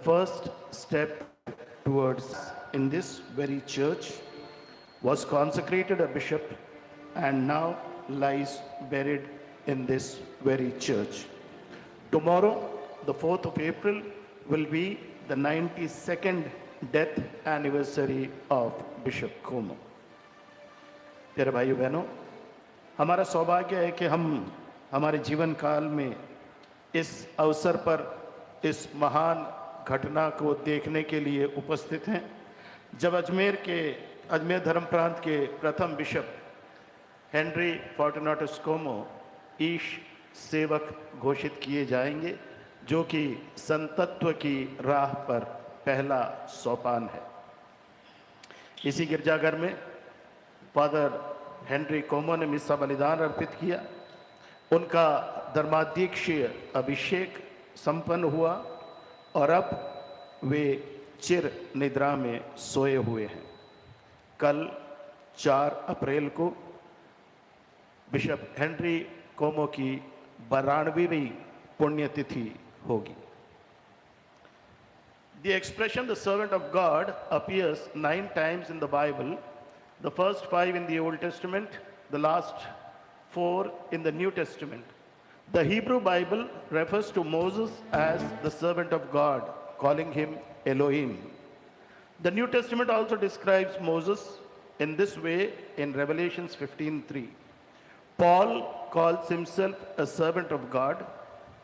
first step towards in this very church, was consecrated a bishop, and now lies buried in this very church. Tomorrow, the 4th of April, will be the 92nd death anniversary of Bishop Como. प्यारे भाइयों बहनों, हमारा सौभाग्य है कि हम हमारे जीवन काल में इस अवसर पर इस महान घटना को देखने के लिए उपस्थित हैं, जब अजमेर धर्म प्रांत के प्रथम बिशप हेनरी फॉर्टुनाटस कोमो ईश सेवक घोषित किए जाएंगे, जो कि संतत्व की राह पर पहला सोपान है। इसी गिरजाघर में फादर हेनरी कोमो ने मिस्सा बलिदान अर्पित किया। उनका धर्माध्यक्षीय अभिषेक संपन्न हुआ और अब वे चिर निद्रा में सोए हुए हैं। कल 4 अप्रैल को बिशप हेनरी कोमो की 92वीं पुण्यतिथि होगी। The expression the servant of God appears 9 times in the Bible, the first 5 in the Old Testament, the last 4 in the New Testament. The Hebrew Bible refers to Moses as the servant of God, calling him Elohim. The New Testament also describes Moses in this way in Revelations 15:3. Paul calls himself a servant of God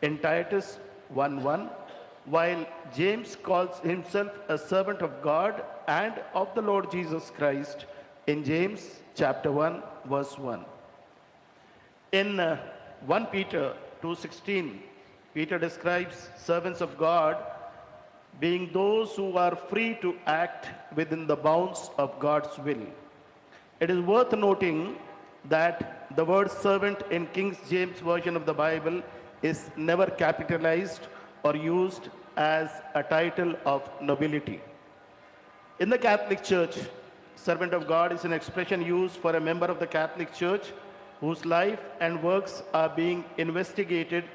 in Titus 1:1, while James calls himself a servant of God and of the Lord Jesus Christ in James chapter 1 verse 1. In 1 Peter 2:16, Peter describes servants of God being those who are free to act within the bounds of God's will. It is worth noting that the word servant in King James Version of the Bible is never capitalized or used as a title of nobility. In the Catholic Church, servant of God is an expression used for a member of the Catholic Church whose life and works are being investigated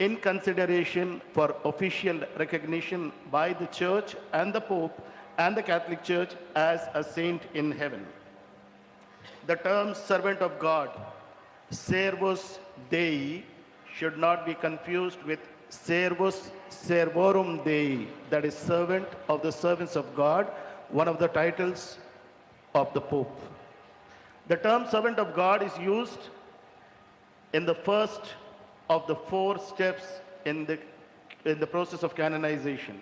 in consideration for official recognition by the Church and the Pope and the Catholic Church as a saint in heaven. The term servant of God, servus Dei, should not be confused with servus servorum Dei, that is servant of the servants of God, one of the titles of the Pope. The term servant of God is used in the first of the 4 steps in the process of canonization.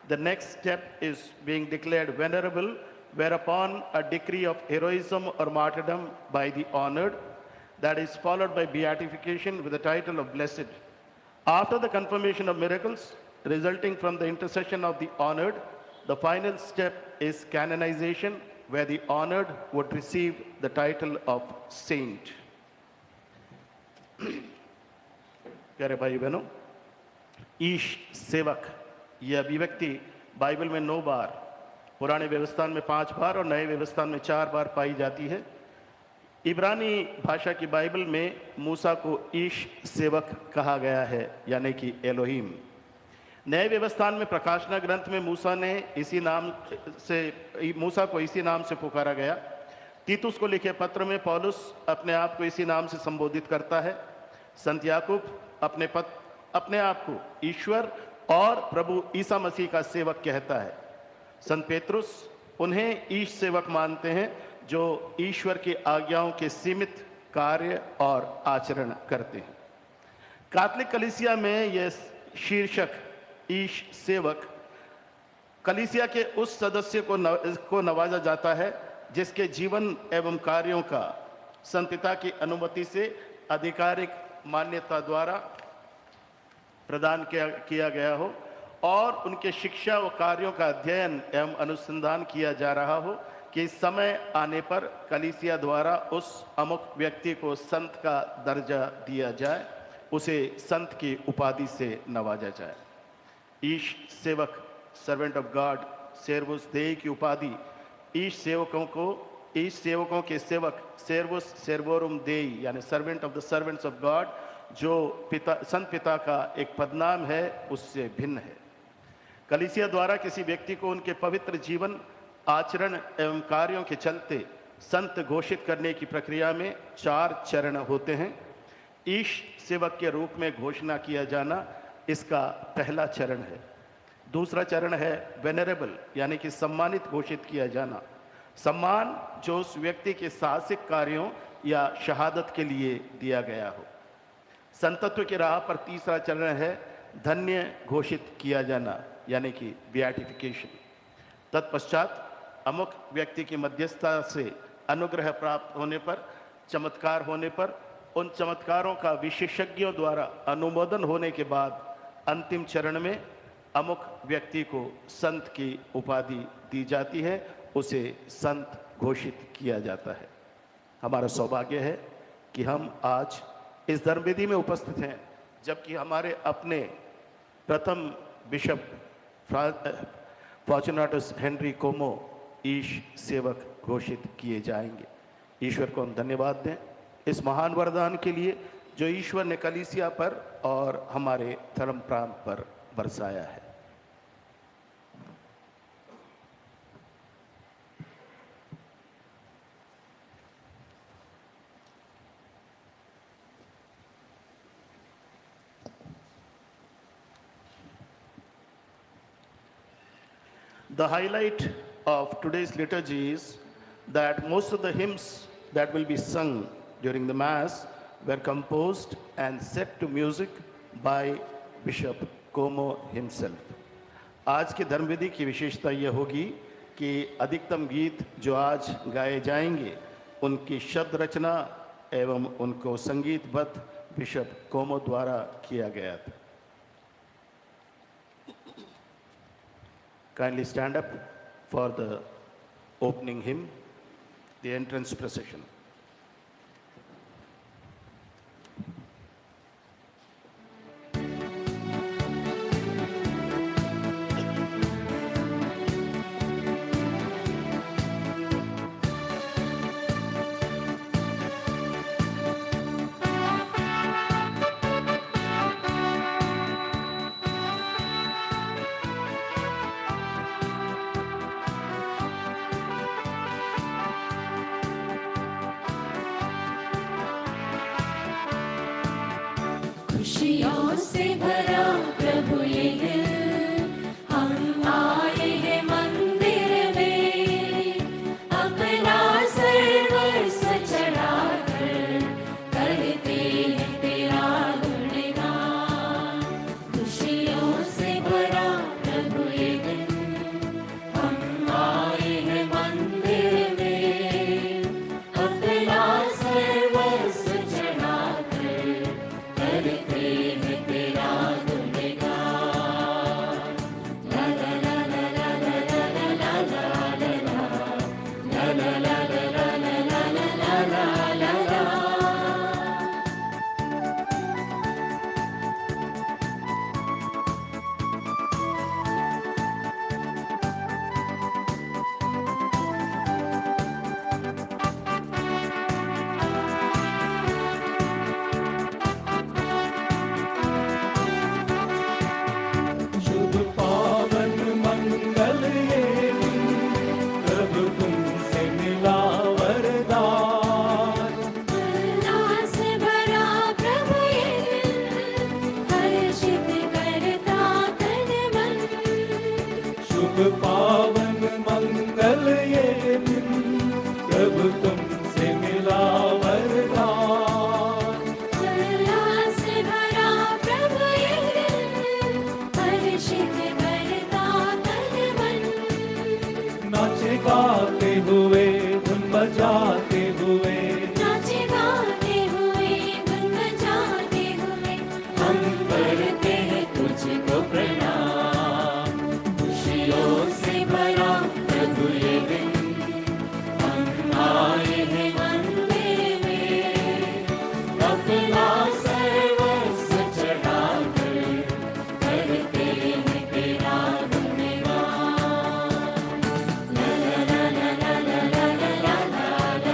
The next step is being declared venerable, whereupon a decree of heroism or martyrdom by the honored, that is followed by beatification with the title of blessed. After the confirmation of miracles resulting from the intercession of the honored, the final step is canonization, where the honored would receive the title of saint. प्यारे भाई बहनों, ईश सेवक यह अभिव्यक्ति Bible में 9 बार, पुराने व्यवस्था में 5 बार और नए व्यवस्था में 4 बार पाई जाती है। इब्रानी भाषा की बाइबल में मूसा को ईश सेवक कहा गया है, यानी कि एलोहिम। नए व्यवस्थान में प्रकाशना ग्रंथ में मूसा को इसी नाम से पुकारा गया। तीतुस को लिखे पत्र में पौलुस अपने आप को इसी नाम से संबोधित करता है। संत याकूब अपने आप को ईश्वर और प्रभु ईसा मसीह का सेवक कहता है। संत पेतरुस उन्हें ईश सेवक मानते हैं, जो ईश्वर की आज्ञाओं के सीमित कार्य और आचरण करते हैं। कैथोलिक कलीसिया में यह शीर्षक ईश सेवक कलीसिया के उस सदस्य को नवाजा जाता है जिसके जीवन एवं कार्यों का संत पिता की अनुमति से आधिकारिक मान्यता द्वारा प्रदान किया गया हो और उनके शिक्षा व कार्यों का अध्ययन एवं अनुसंधान किया जा रहा हो कि समय आने पर कलीसिया द्वारा उस अमुक व्यक्ति को संत का दर्जा दिया जाए, उसे संत की उपाधि से नवाजा जाए। ईश सेवक, सर्वेंट ऑफ गॉड, सेर्वुस देई की उपाधि ईश सेवकों के सेवक, सेर्वुस सेर्वोरुम देई यानी servant of the servants of God, जो संत पिता का एक पदनाम है, उससे भिन्न है। कलीसिया द्वारा किसी व्यक्ति को उनके पवित्र जीवन, आचरण एवं कार्यों के चलते संत घोषित करने की प्रक्रिया में 4 चरण होते हैं। ईश सेवक के रूप में घोषणा किया जाना इसका पहला चरण है। दूसरा चरण है वेनरेबल, यानी कि सम्मानित घोषित किया जाना। सम्मान जो उस व्यक्ति के साहसिक कार्यों या शहादत के लिए दिया गया हो। संतत्व की राह पर तीसरा चरण है धन्य घोषित किया जाना, यानी कि बियाटिफिकेशन। तत्पश्चात अमुक व्यक्ति की मध्यस्थता से अनुग्रह प्राप्त होने पर, चमत्कार होने पर, उन चमत्कारों का विशेषज्ञों द्वारा अनुमोदन होने के बाद अंतिम चरण में अमुक व्यक्ति को संत की उपाधि दी जाती है, उसे संत घोषित किया जाता है। हमारा सौभाग्य है कि हम आज इस धर्मवेदी में उपस्थित हैं, जबकि हमारे अपने प्रथम बिशप फॉर्चुनाटस हेनरी कोमो ईश सेवक घोषित किए जाएंगे। ईश्वर को हम धन्यवाद दें इस महान वरदान के लिए जो ईश्वर ने कलीसिया पर और हमारे धर्म प्रांत पर बरसाया है। The highlight of today's liturgy is that most of the hymns that will be sung during the Mass were composed and set to music by Bishop Como himself. आज की धर्मविधि की विशेषता यह होगी कि अधिकतम गीत जो आज गाए जाएंगे उनकी शब्द रचना एवं उनको संगीतबद्ध बिशप कोमो द्वारा किया गया था। Kindly stand up for the opening hymn, the entrance procession. खुशियों से भरा प्रभु ये दिल, हम आए हैं मंदिर में, अपना सर्वस्व चढ़ाकर करते हैं तेरा गुणगान। खुशियों से भरा प्रभु ये दिल, हम आए हैं मंदिर में, अपना सर्वस्व चढ़ाकर करते हैं तेरा गुणगान। ला ला ला ला ला ला ला ला ला ला ला ला ला ला ला ला ला ला। शुभ पावन मंगल ये दिन, प्रभु तुमसे मिला वरदान। अल्लाह से भरा प्रभु ये दिल, हर्षित करता तन मन। शुभ पावन मंगल ये दिन, प्रभु तुमसे मिला वरदान। अल्लाह से भरा प्रभु ये दिल, हर्षित करता तन मन। नाचे गाते हुए धुन बजाते हुए, नाचे गाते हुए धुन बजाते हुए, हम करते हैं तुझको प्रणाम। खुशियों से भरा प्रभु ये दिन, हम आए हैं मंदिर में, अपना सर्वस्व चढ़ाकर करते हैं तेरा गुणगान। ला ला ला ला ला ला ला ला ला ला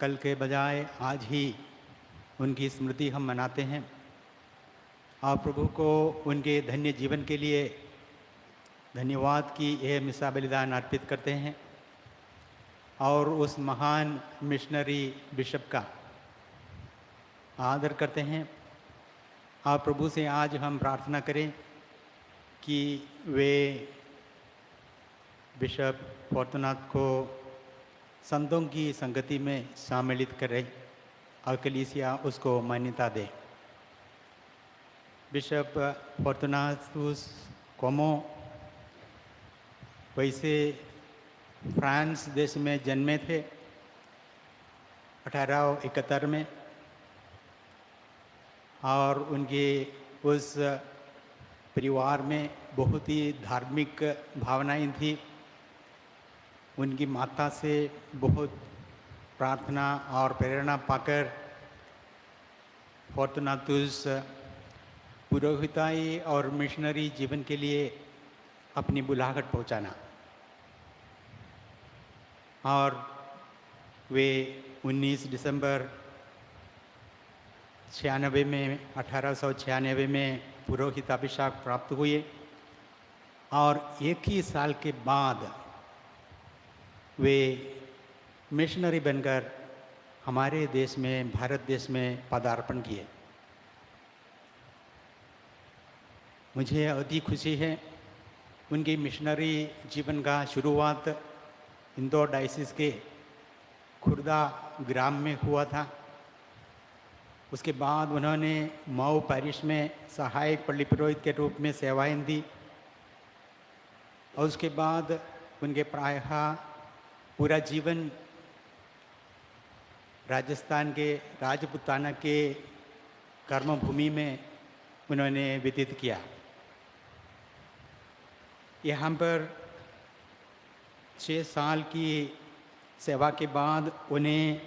कल के बजाय आज ही उनकी स्मृति हम मनाते हैं और प्रभु को उनके धन्य जीवन के लिए धन्यवाद की यह मिसा बलिदान अर्पित करते हैं और उस महान मिशनरी बिशप का आदर करते हैं। और प्रभु से आज हम प्रार्थना करें कि वे बिशप फॉर्चुनस को संतों की संगति में सम्मिलित करें और कलीसिया उसको मान्यता दे। बिशप फोर्टुनाटुस कोमो वैसे फ्रांस देश में जन्मे थे 1871 में और उनके उस परिवार में बहुत ही धार्मिक भावनाएं थी। उनकी माता से बहुत प्रार्थना और प्रेरणा पाकर फोर्टुनाटुस पुरोहिताई और मिशनरी जीवन के लिए अपनी बुलाहट पहुंचाना और वे 19 दिसंबर 1896 में पुरोहिताभिषेक प्राप्त हुए और एक ही साल के बाद वे मिशनरी बनकर हमारे देश में भारत देश में पदार्पण किए। मुझे अति खुशी है उनकी मिशनरी जीवन का शुरुआत इंदौर डायसिस के खुर्दा ग्राम में हुआ था। उसके बाद उन्होंने मऊ पैरिश में सहायक पल्ली पुरोहित के रूप में सेवाएं दी और उसके बाद उनके प्रायः पूरा जीवन राजस्थान के राजपुताना के कर्मभूमि में उन्होंने व्यतीत किया। यहाँ पर 6 साल की सेवा के बाद उन्हें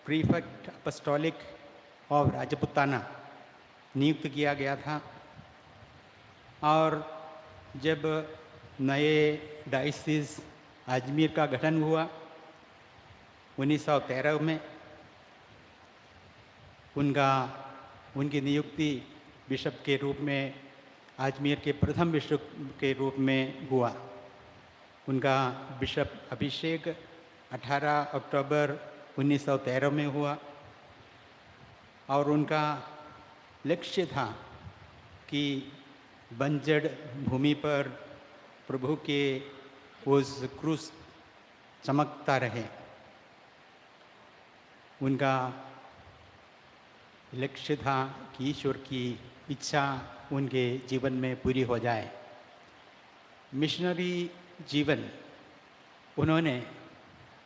प्रीफेक्ट अपस्टोलिक ऑफ राजपुताना नियुक्त किया गया था और जब नए डायसिस अजमेर का गठन हुआ 1913 में उनकी नियुक्ति बिशप के रूप में अजमेर के प्रथम बिशप के रूप में हुआ। उनका बिशप अभिषेक 18 अक्टूबर 1913 में हुआ और उनका लक्ष्य था कि बंजर भूमि पर प्रभु के उस क्रूस चमकता रहे। उनका लक्ष्य था कि ईश्वर की इच्छा उनके जीवन में पूरी हो जाए। मिशनरी जीवन उन्होंने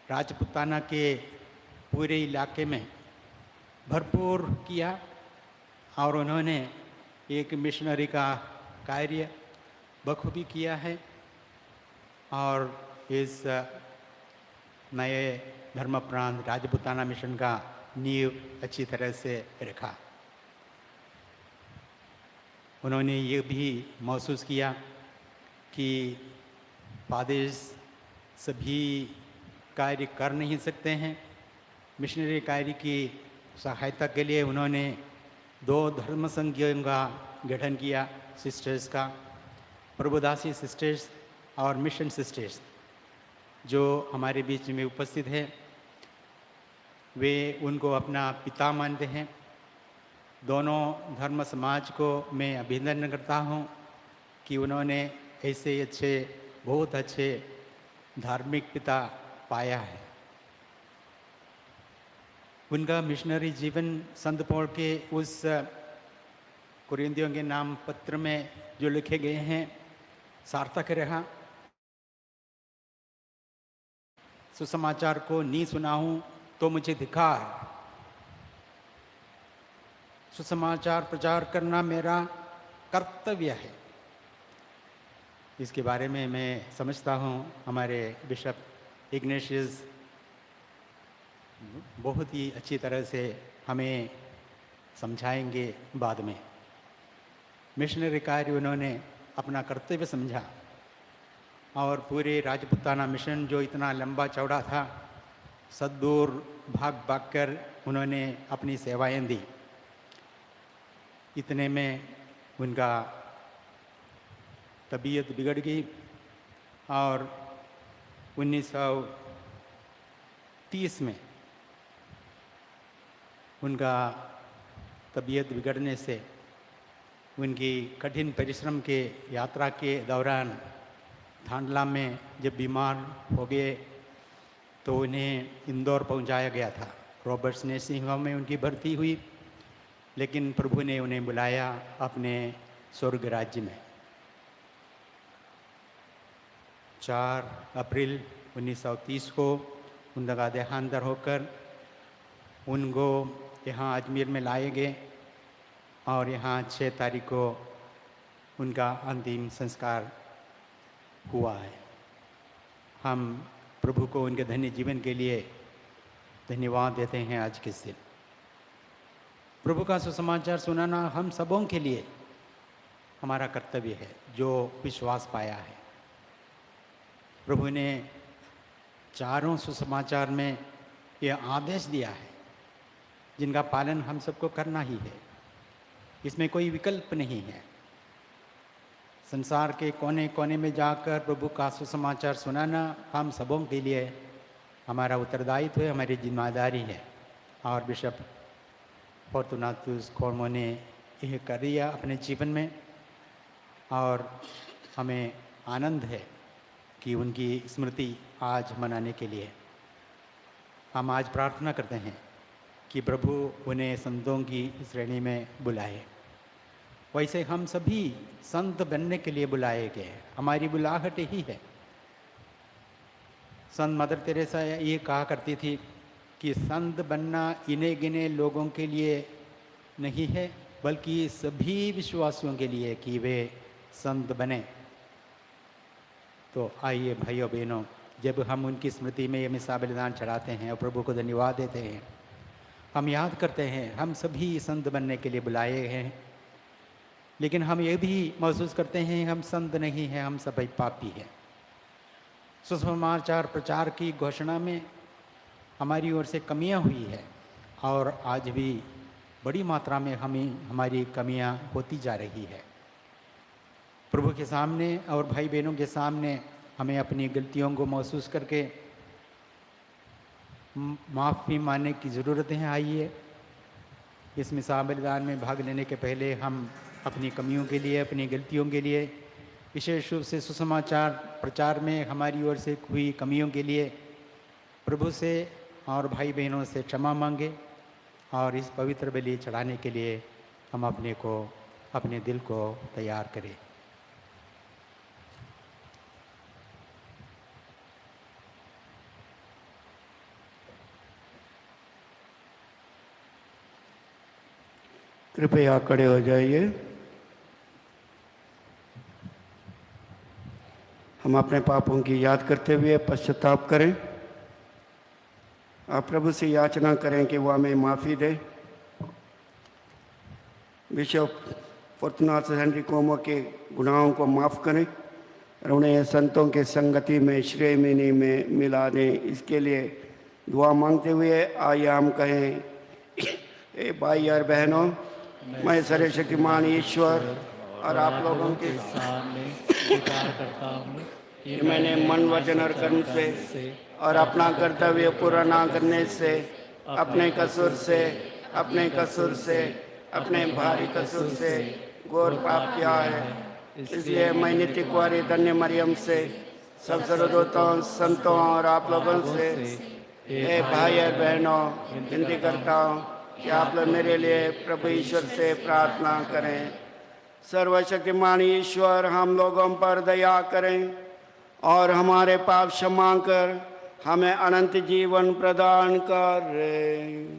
राजपुताना के पूरे इलाके में भरपूर किया और उन्होंने एक मिशनरी का कार्य बखूबी किया है और इस नए धर्म प्रांत राजपुताना मिशन का नींव अच्छी तरह से रखा। उन्होंने ये भी महसूस किया कि फादर्स सभी कार्य कर नहीं सकते हैं। मिशनरी कार्य की सहायता के लिए उन्होंने 2 धर्म संघों का गठन किया, सिस्टर्स का, प्रभुदासी सिस्टर्स और मिशन सिस्टर्स, जो हमारे बीच में उपस्थित है। वे उनको अपना पिता मानते हैं। दोनों धर्म समाज को मैं अभिनंदन करता हूँ कि उन्होंने ऐसे अच्छे, बहुत अच्छे धार्मिक पिता पाया है। उनका मिशनरी जीवन संत पौल के उस कुरिन्थियों के नाम पत्र में जो लिखे गए हैं सार्थक रहा। सुसमाचार को नहीं सुनाऊं तो मुझे धिक्कार। सुसमाचार प्रचार करना मेरा कर्तव्य है। इसके बारे में मैं समझता हूँ हमारे बिशप इग्नेशियस बहुत ही अच्छी तरह से हमें समझाएंगे बाद में। मिशनरी कार्य उन्होंने अपना कर्तव्य समझा और पूरे राजपुताना मिशन जो इतना लंबा चौड़ा था सदूर भाग भाग कर उन्होंने अपनी सेवाएं दी। इतने में उनका तबीयत बिगड़ गई और 1930 में उनका तबीयत बिगड़ने से उनकी कठिन परिश्रम के यात्रा के दौरान थांडला में जब बीमार हो गए तो उन्हें इंदौर पहुंचाया गया था। रॉबर्ट्स नर्सिंग होम में उनकी भर्ती हुई, लेकिन प्रभु ने उन्हें बुलाया अपने स्वर्ग राज्य में। 4 अप्रैल 1930 को उनका देहांत होकर उनको यहाँ अजमेर में लाए गए और यहाँ 6 तारीख को उनका अंतिम संस्कार हुआ है। हम प्रभु को उनके धन्य जीवन के लिए धन्यवाद देते हैं। आज के दिन प्रभु का सुसमाचार सुनाना हम सबों के लिए हमारा कर्तव्य है जो विश्वास पाया है। प्रभु ने चारों सुसमाचार में यह आदेश दिया है जिनका पालन हम सबको करना ही है। इसमें कोई विकल्प नहीं है। संसार के कोने कोने में जाकर प्रभु का सुसमाचार सुनाना हम सबों के लिए हमारा उत्तरदायित्व है, हमारी जिम्मेदारी है। और बिशप फॉर्चुनाटस कोर्मो ने यह कर दिया अपने जीवन में और हमें आनंद है कि उनकी स्मृति आज मनाने के लिए हम आज प्रार्थना करते हैं कि प्रभु उन्हें संतों की श्रेणी में बुलाए। वैसे हम सभी संत बनने के लिए बुलाए गए, हमारी बुलाहट ही है। संत मदर तेरेसा ये कहा करती थी कि संत बनना इन्हें गिने लोगों के लिए नहीं है, बल्कि सभी विश्वासियों के लिए कि वे संत बने। तो आइए भाइयों बहनों, जब हम उनकी स्मृति में ये मिसा बलिदान चढ़ाते हैं और प्रभु को धन्यवाद देते हैं, हम याद करते हैं हम सभी संत बनने के लिए बुलाए हैं। लेकिन हम ये भी महसूस करते हैं हम संत नहीं हैं, हम सभी पापी हैं। सुसमाचार प्रचार की घोषणा में हमारी ओर से कमियां हुई है और आज भी बड़ी मात्रा में हमारी कमियां होती जा रही है। प्रभु के सामने और भाई बहनों के सामने हमें अपनी गलतियों को महसूस करके माफ़ी मांगने की ज़रूरत है। आइए इस मिसा बलिदान में भाग लेने के पहले हम अपनी कमियों के लिए, अपनी गलतियों के लिए, विशेष रूप से सुसमाचार प्रचार में हमारी ओर से हुई कमियों के लिए प्रभु से और भाई बहनों से क्षमा मांगे और इस पवित्र बलि चढ़ाने के लिए हम अपने दिल को तैयार करें। कृपया खड़े हो जाइए। हम अपने पापों की याद करते हुए पश्चाताप करें। आप प्रभु से याचना करें कि वो हमें माफ़ी दे। बिशप फॉर्चुनाटस हेनरी कोमो के गुनाहों को माफ़ करें और उन्हें संतों के संगति में श्रेय मिनी में मिला दें। इसके लिए दुआ मांगते हुए आइए हम कहें, ए भाई और बहनों, मैं सर्वशक्तिमान ईश्वर और आप लोगों के सामने स्वीकार करता हूँ कि मैंने मन, वचन और कर्म से और अपना कर्तव्य पूरा ना करने से अपने कसूर से अपने भारी कसूर से घोर पाप किया है। इसलिए मैं नित्य कुंवारी धन्य मरियम से, सब सर्वदूतों, संतों और आप लोगों से, हे भाई और बहनों, विनती करता हूँ कि आप लोग मेरे लिए प्रभु ईश्वर से प्रार्थना करें। सर्वशक्तिमान ईश्वर हम लोगों पर दया करें और हमारे पाप क्षमा कर हमें अनंत जीवन प्रदान करें।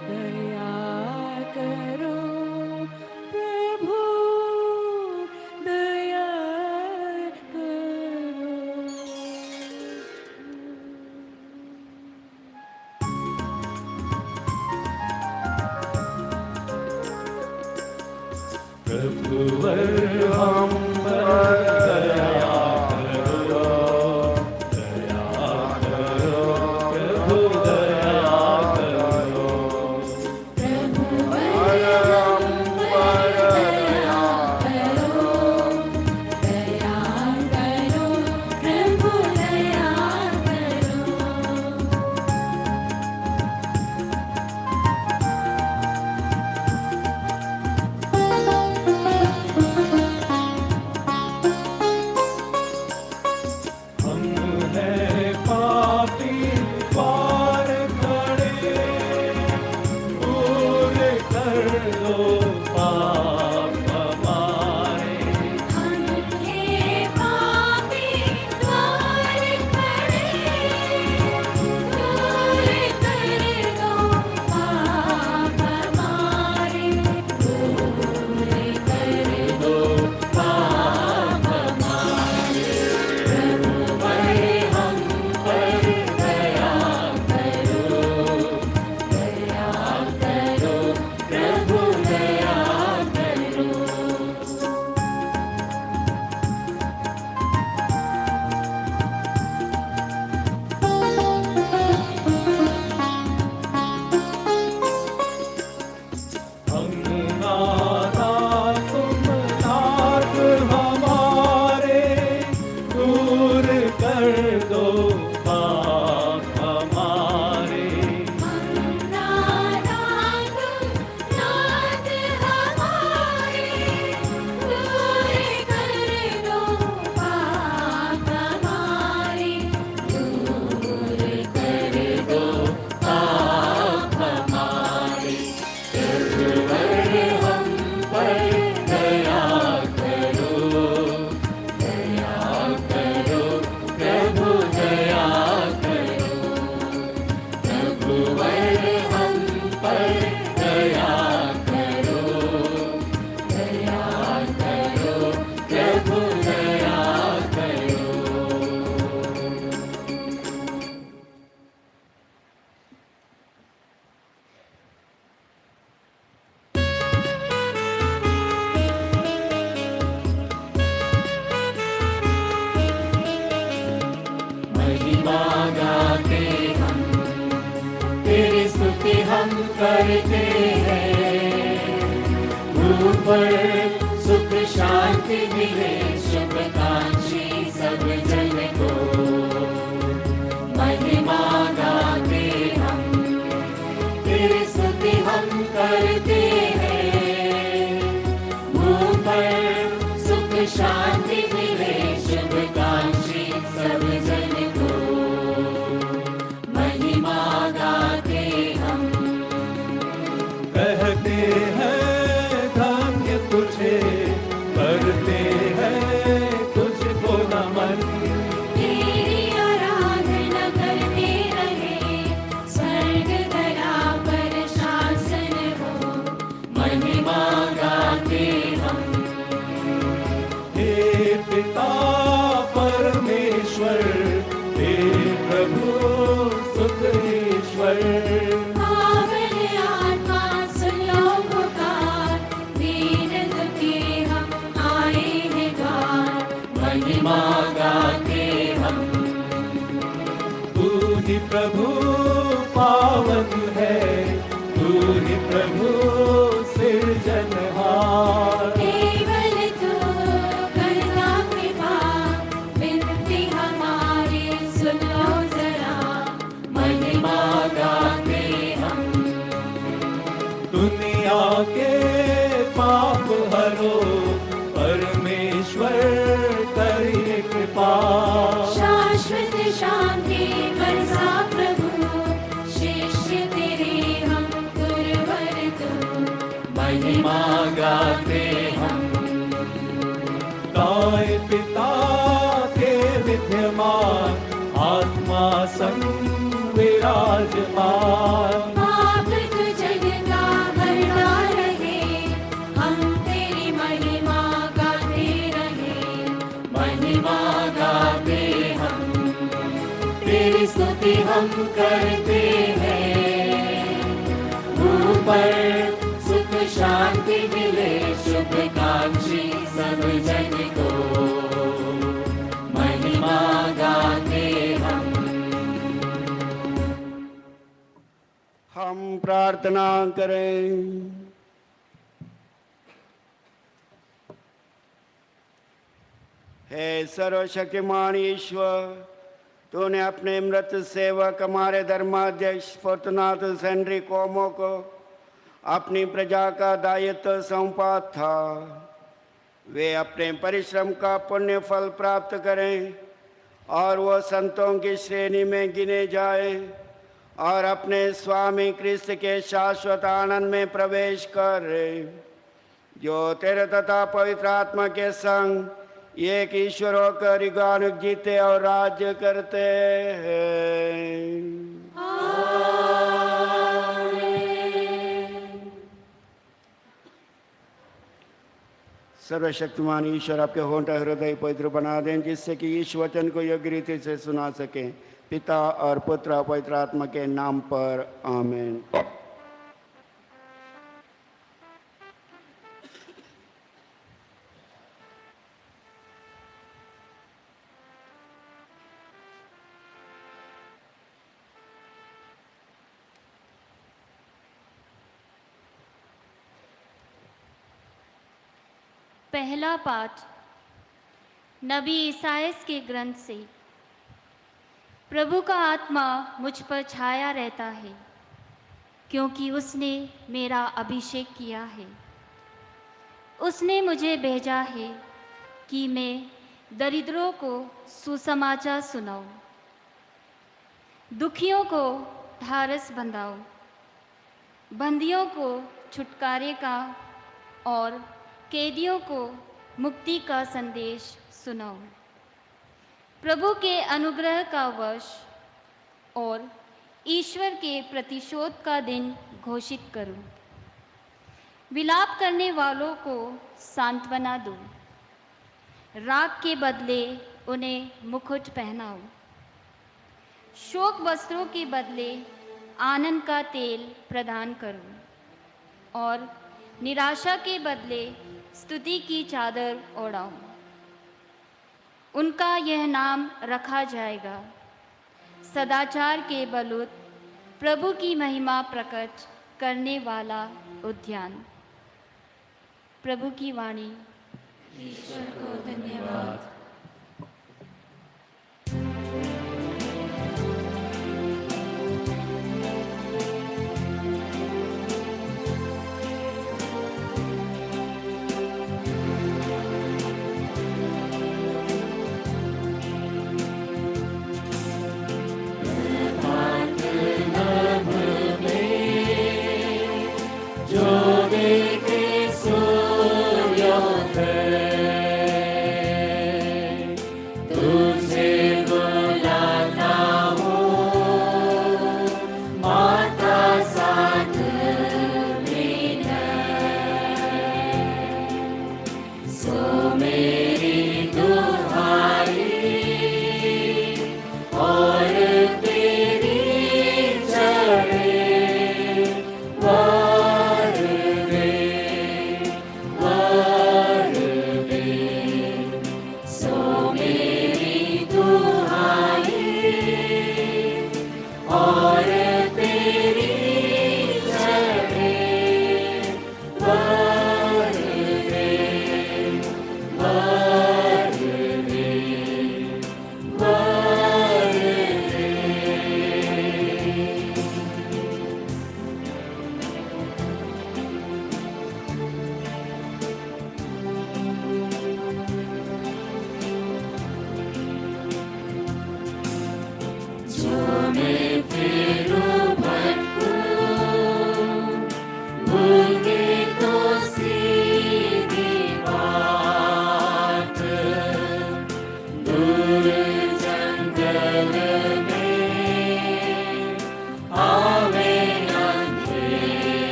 दया प्रभुवर हम पर दया करो, दया करो प्रभु दया करो। प्रभुवर हम पर दया करो, दया करो प्रभु दया करो। हम हैं पापी पार खड़े, दूर कर दो पाप हमारे। हम हे पापी द्वार खड़े, दूर कर दो पाप हमारे, दूर कर दो पाप हमारे। प्रभुवर हम पर दया करो, दया करो प्रभु दया करो। हम नाता तुम नाथ हमारे, दूर कर दो पाप हमारे। नाता तुम नाथ हमारे, दूर कर दो पाप हमारे, दूर कर दो पाप हमारे। प्रभुवर हम पर दया करो, दया करो प्रभु दया करो। प्रभुवर हम पर दया करो, दया करो प्रभु दया करो। महिमा गाते हम, तेरी स्तुति हम करते हैं। ऊपर सुख शांति मिले शुभकांक्षी सब जन को। महिमा गाते हम, तेरी स्तुति हम करते हैं। ऊपर सुख शांति मिले शुभकांक्षी सब जन को। महिमा गाते हम, कहते हैं धन्य तुझे, करते हैं तुझको नमन। तेरी आराधना करते रहे, स्वर्ग धरा पर शासन हो। महिमा गाते हम, हे पिता परमेश्वर, हे प्रभु सुख ईश्वर। पावन आत्मा सुन लो पुकार, दीन दुखी हम आए हैं द्वार। महिमा गाते हम, तू ही प्रभु पावन है, तू ही प्रभु सिरजनहार। केवल तू करना कृपा, विनती हमारी सुन लो जरा। महिमा गाते हम, दुनिया के पाप हरो, परमेश्वर करिए कृपा। शाश्वत शांति बरसा प्रभु, शिष्य तेरे हम गुरुवर तू। महिमा गाते हम, गाय पिता के विद्यमान, आत्मा संग विराजमान। पाप तू जग का भरता रहे, हम तेरी महिमा गाते रहे। महिमा गाते हम, तेरी स्तुति हम करते हैं। ऊपर सुख शांति मिले शुभकांक्षी सब जन को महिमा गाते हम प्रार्थना करें। हे सर्वशक्तिमान ईश्वर, तूने अपने मृत सेवक हमारे धर्माध्यक्ष फॉर्चुनाटस हेनरी कोमो को अपनी प्रजा का दायित्व सौंपा था। वे अपने परिश्रम का पुण्य फल प्राप्त करें और वो संतों की श्रेणी में गिने जाएं और अपने स्वामी कृष्ण के शाश्वत आनंद में प्रवेश करें, जो तेरे तथा पवित्र आत्मा के संग एक ईश्वर होकर युगानुग जीते और राज्य करते हैं। सर्वशक्तिमान ईश्वर आपके होंठ हृदय पवित्र बना दें, जिससे कि इस वचन को योग्य रीति से सुना सकें। पिता और पुत्र और पवित्र आत्मा के नाम पर आमीन। पहला पाठ नबी ईसाइयास के ग्रंथ से। प्रभु का आत्मा मुझ पर छाया रहता है, क्योंकि उसने मेरा अभिषेक किया है। उसने मुझे भेजा है कि मैं दरिद्रों को सुसमाचार सुनाऊं, दुखियों को ढारस बंधाऊं, बंदियों को छुटकारे का और कैदियों को मुक्ति का संदेश सुनाऊं। प्रभु के अनुग्रह का वर्ष और ईश्वर के प्रतिशोध का दिन घोषित करूं। विलाप करने वालों को सांत्वना दूं, राख के बदले उन्हें मुकुट पहनाऊं, शोक वस्त्रों के बदले आनंद का तेल प्रदान करूं और निराशा के बदले स्तुति की चादर ओढ़ाऊं। उनका यह नाम रखा जाएगा, सदाचार के बलूत, प्रभु की महिमा प्रकट करने वाला उद्यान। प्रभु की वाणी। ईश्वर को धन्यवाद।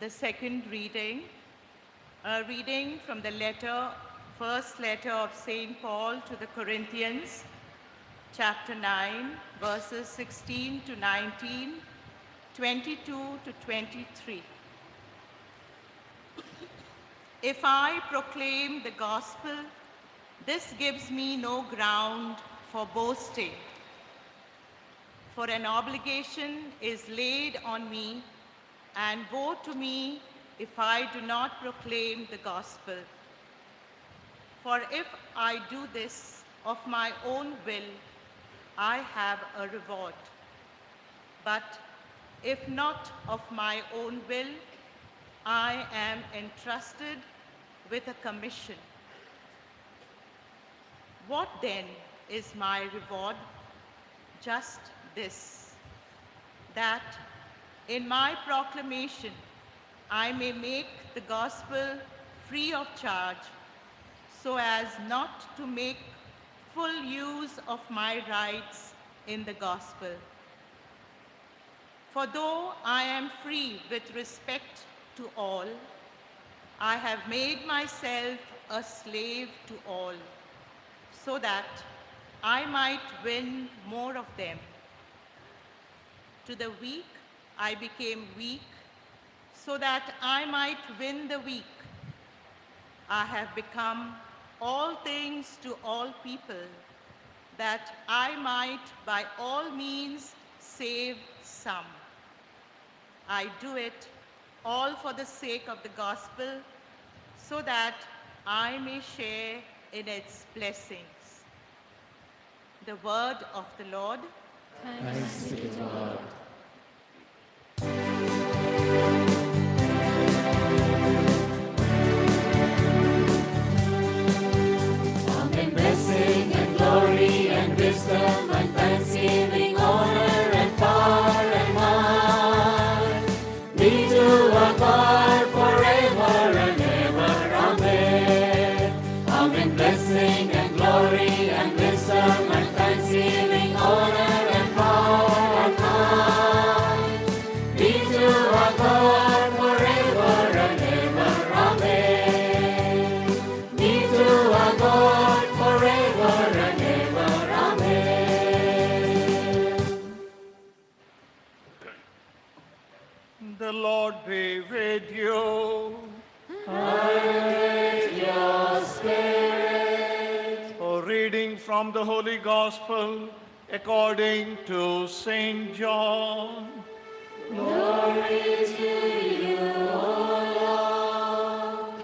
The second reading, a reading from the first letter of St. Paul to the Corinthians, chapter 9, verses 16 to 19, 22 to 23. If I proclaim the gospel, this gives me no ground for boasting, for an obligation is laid on me, and woe to me if I do not proclaim the gospel. For if I do this of my own will, I have a reward. But if not of my own will, I am entrusted with a commission. What then is my reward? Just this, that in my proclamation I may make the gospel free of charge, so as not to make full use of my rights in the gospel. For though I am free with respect to all, I have made myself a slave to all, so that I might win more of them. To the weak I became weak, so that I might win the weak. I have become all things to all people, that I might by all means save some. I do it all for the sake of the gospel, so that I may share in its blessings. The word of the Lord. Thanks be to God. Amen. Blessing and glory and wisdom and thanksgiving, honor and power and might be to our God forever and ever. Amen. Amen. Blessing and glory and wisdom and thanksgiving, honor and power and might be to our God forever and ever. Amen. Be to our God forever and ever. Amen. The Lord be with you. And your spirit. A reading from the Holy Gospel according to Saint John. Glory to you, O Lord.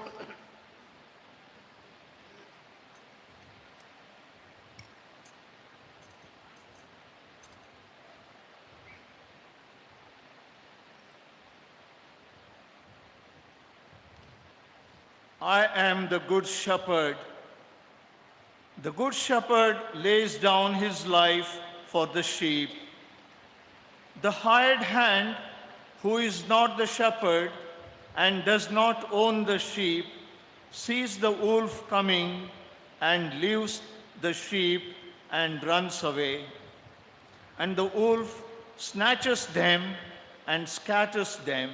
I am the good shepherd. The good shepherd lays down his life for the sheep. The hired hand, who is not the shepherd and does not own the sheep, sees the wolf coming and leaves the sheep and runs away. And the wolf snatches them and scatters them.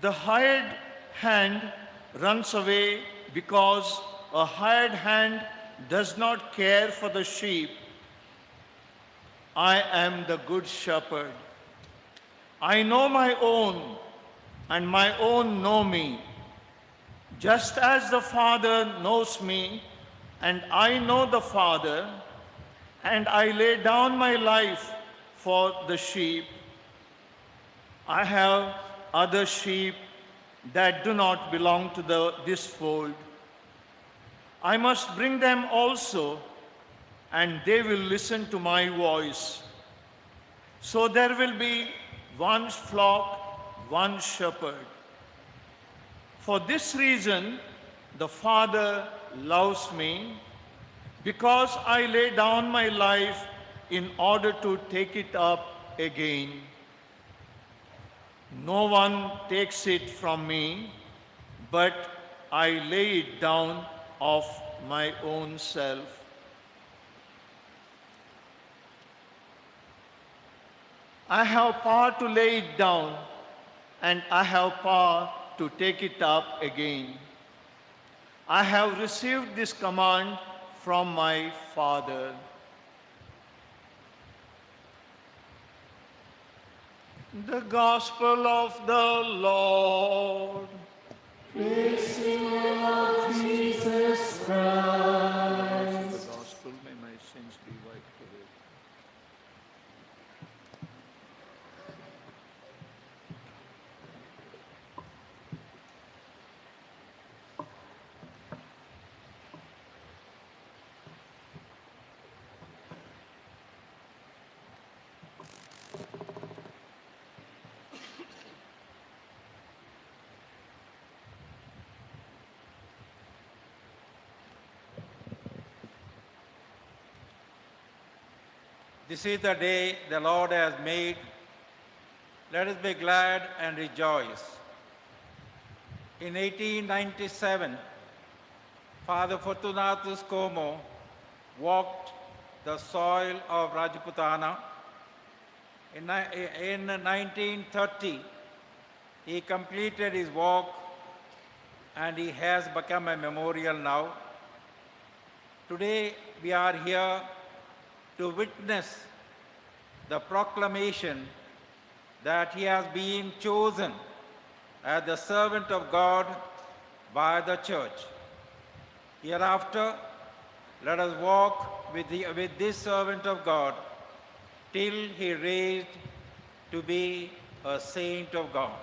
The hired hand runs away because a hired hand does not care for the sheep. I am the good shepherd. I know my own, and my own know me. Just as the Father knows me, and I know the Father, and I lay down my life for the sheep. I have other sheep that do not belong to this fold. I must bring them also, and they will listen to my voice. So there will be one flock, one shepherd. For this reason, the Father loves me, because I lay down my life in order to take it up again. No one takes it from me, but I lay it down of my own self. I have power to lay it down, and I have power to take it up again. I have received this command from my Father. The Gospel of the Lord. Jesus Christ. The Gospel, may my sins be wiped away. This is the day the Lord has made. Let us be glad and rejoice. In 1897, Father Fortunatus Como walked the soil of Rajputana. In 1930, he completed his walk and he has become a memorial now. Today, we are here to witness the proclamation that he has been chosen as the servant of God by the church. Hereafter, let us walk with this servant of God till he raised to be a saint of God.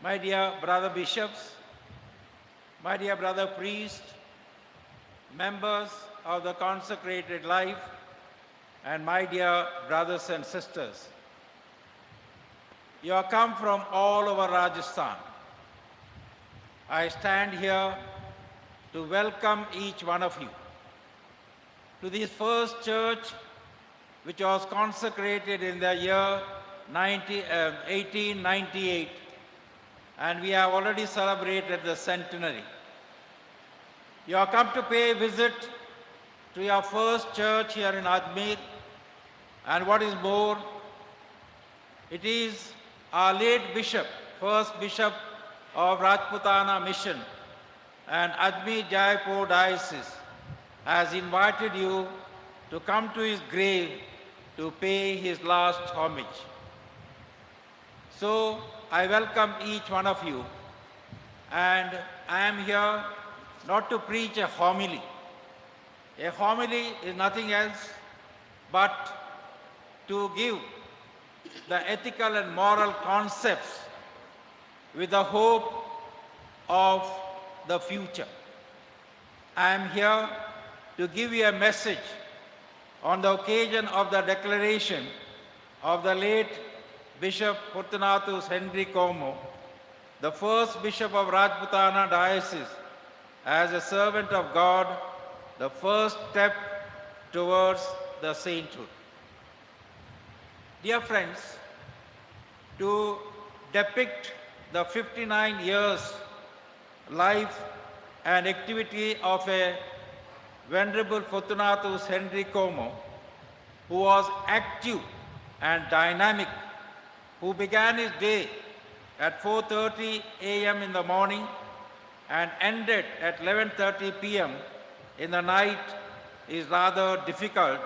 My dear brother bishops, my dear brother priests, members of the consecrated life, and my dear brothers and sisters, you have come from all over Rajasthan. I stand here to welcome each one of you to this first church which was consecrated in the year 1898, and we have already celebrated the centenary. You have come to pay a visit to your first church here in Ajmer, and what is more, it is our late bishop, first bishop of Rajputana Mission and Ajmer Jaipur Diocese, has invited you to come to his grave to pay his last homage. So I welcome each one of you, and I am here not to preach a homily. A homily is nothing else but to give the ethical and moral concepts with the hope of the future. I am here to give you a message on the occasion of the declaration of the late Bishop Fortunatus Henry Como, the first Bishop of Rajputana Diocese, as a servant of God, the first step towards the sainthood. Dear friends, to depict the 59 years life and activity of a Venerable Fortunatus Henry Como, who was active and dynamic, who began his day at 4:30 a.m. in the morning and ended at 11:30 p.m. in the night, is rather difficult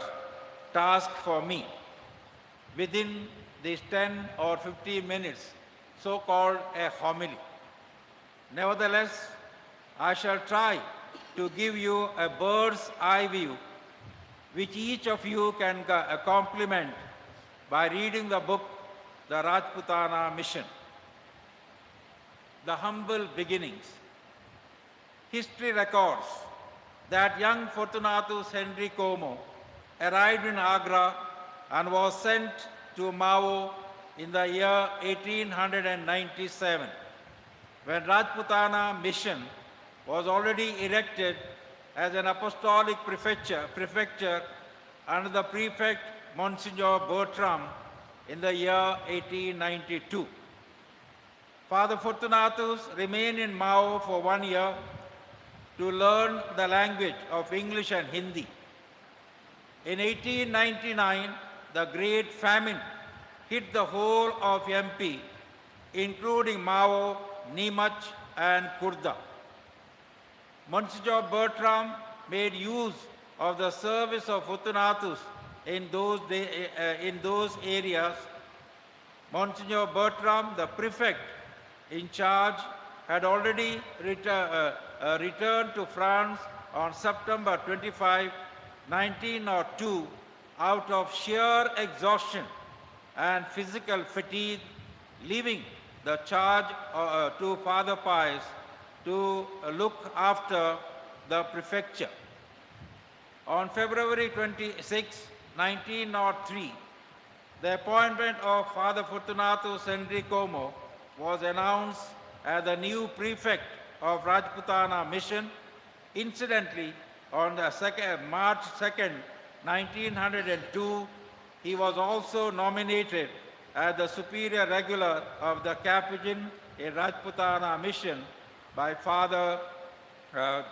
task for me. Within these 10 or 15 minutes, so-called a homily. Nevertheless, I shall try to give you a bird's eye view, which each of you can complement by reading the book, The Rajputana Mission. The humble beginnings. History records that young Fortunatus Henry Como arrived in Agra and was sent to Mao in the year 1897, when Rajputana Mission was already erected as an apostolic prefecture under the prefect Monsignor Bertram in the year 1892. Father Fortunatus remained in Mao for 1 year to learn the language of English and Hindi. In 1899, the Great Famine hit the whole of MP, including Mao, Neemach, and Kurda. Monsignor Bertram made use of the service of Fortunatus in those areas. Monsignor Bertram, the prefect in charge, had already returned to France on September 25, 1902, out of sheer exhaustion and physical fatigue, leaving the charge to Father Pius to look after the prefecture. On February 26, 1903, the appointment of Father Fortunatus Henry Como was announced as the new prefect of Rajputana Mission. Incidentally, on the March 2nd, 1902, he was also nominated as the superior regular of the Capuchin in Rajputana Mission by Father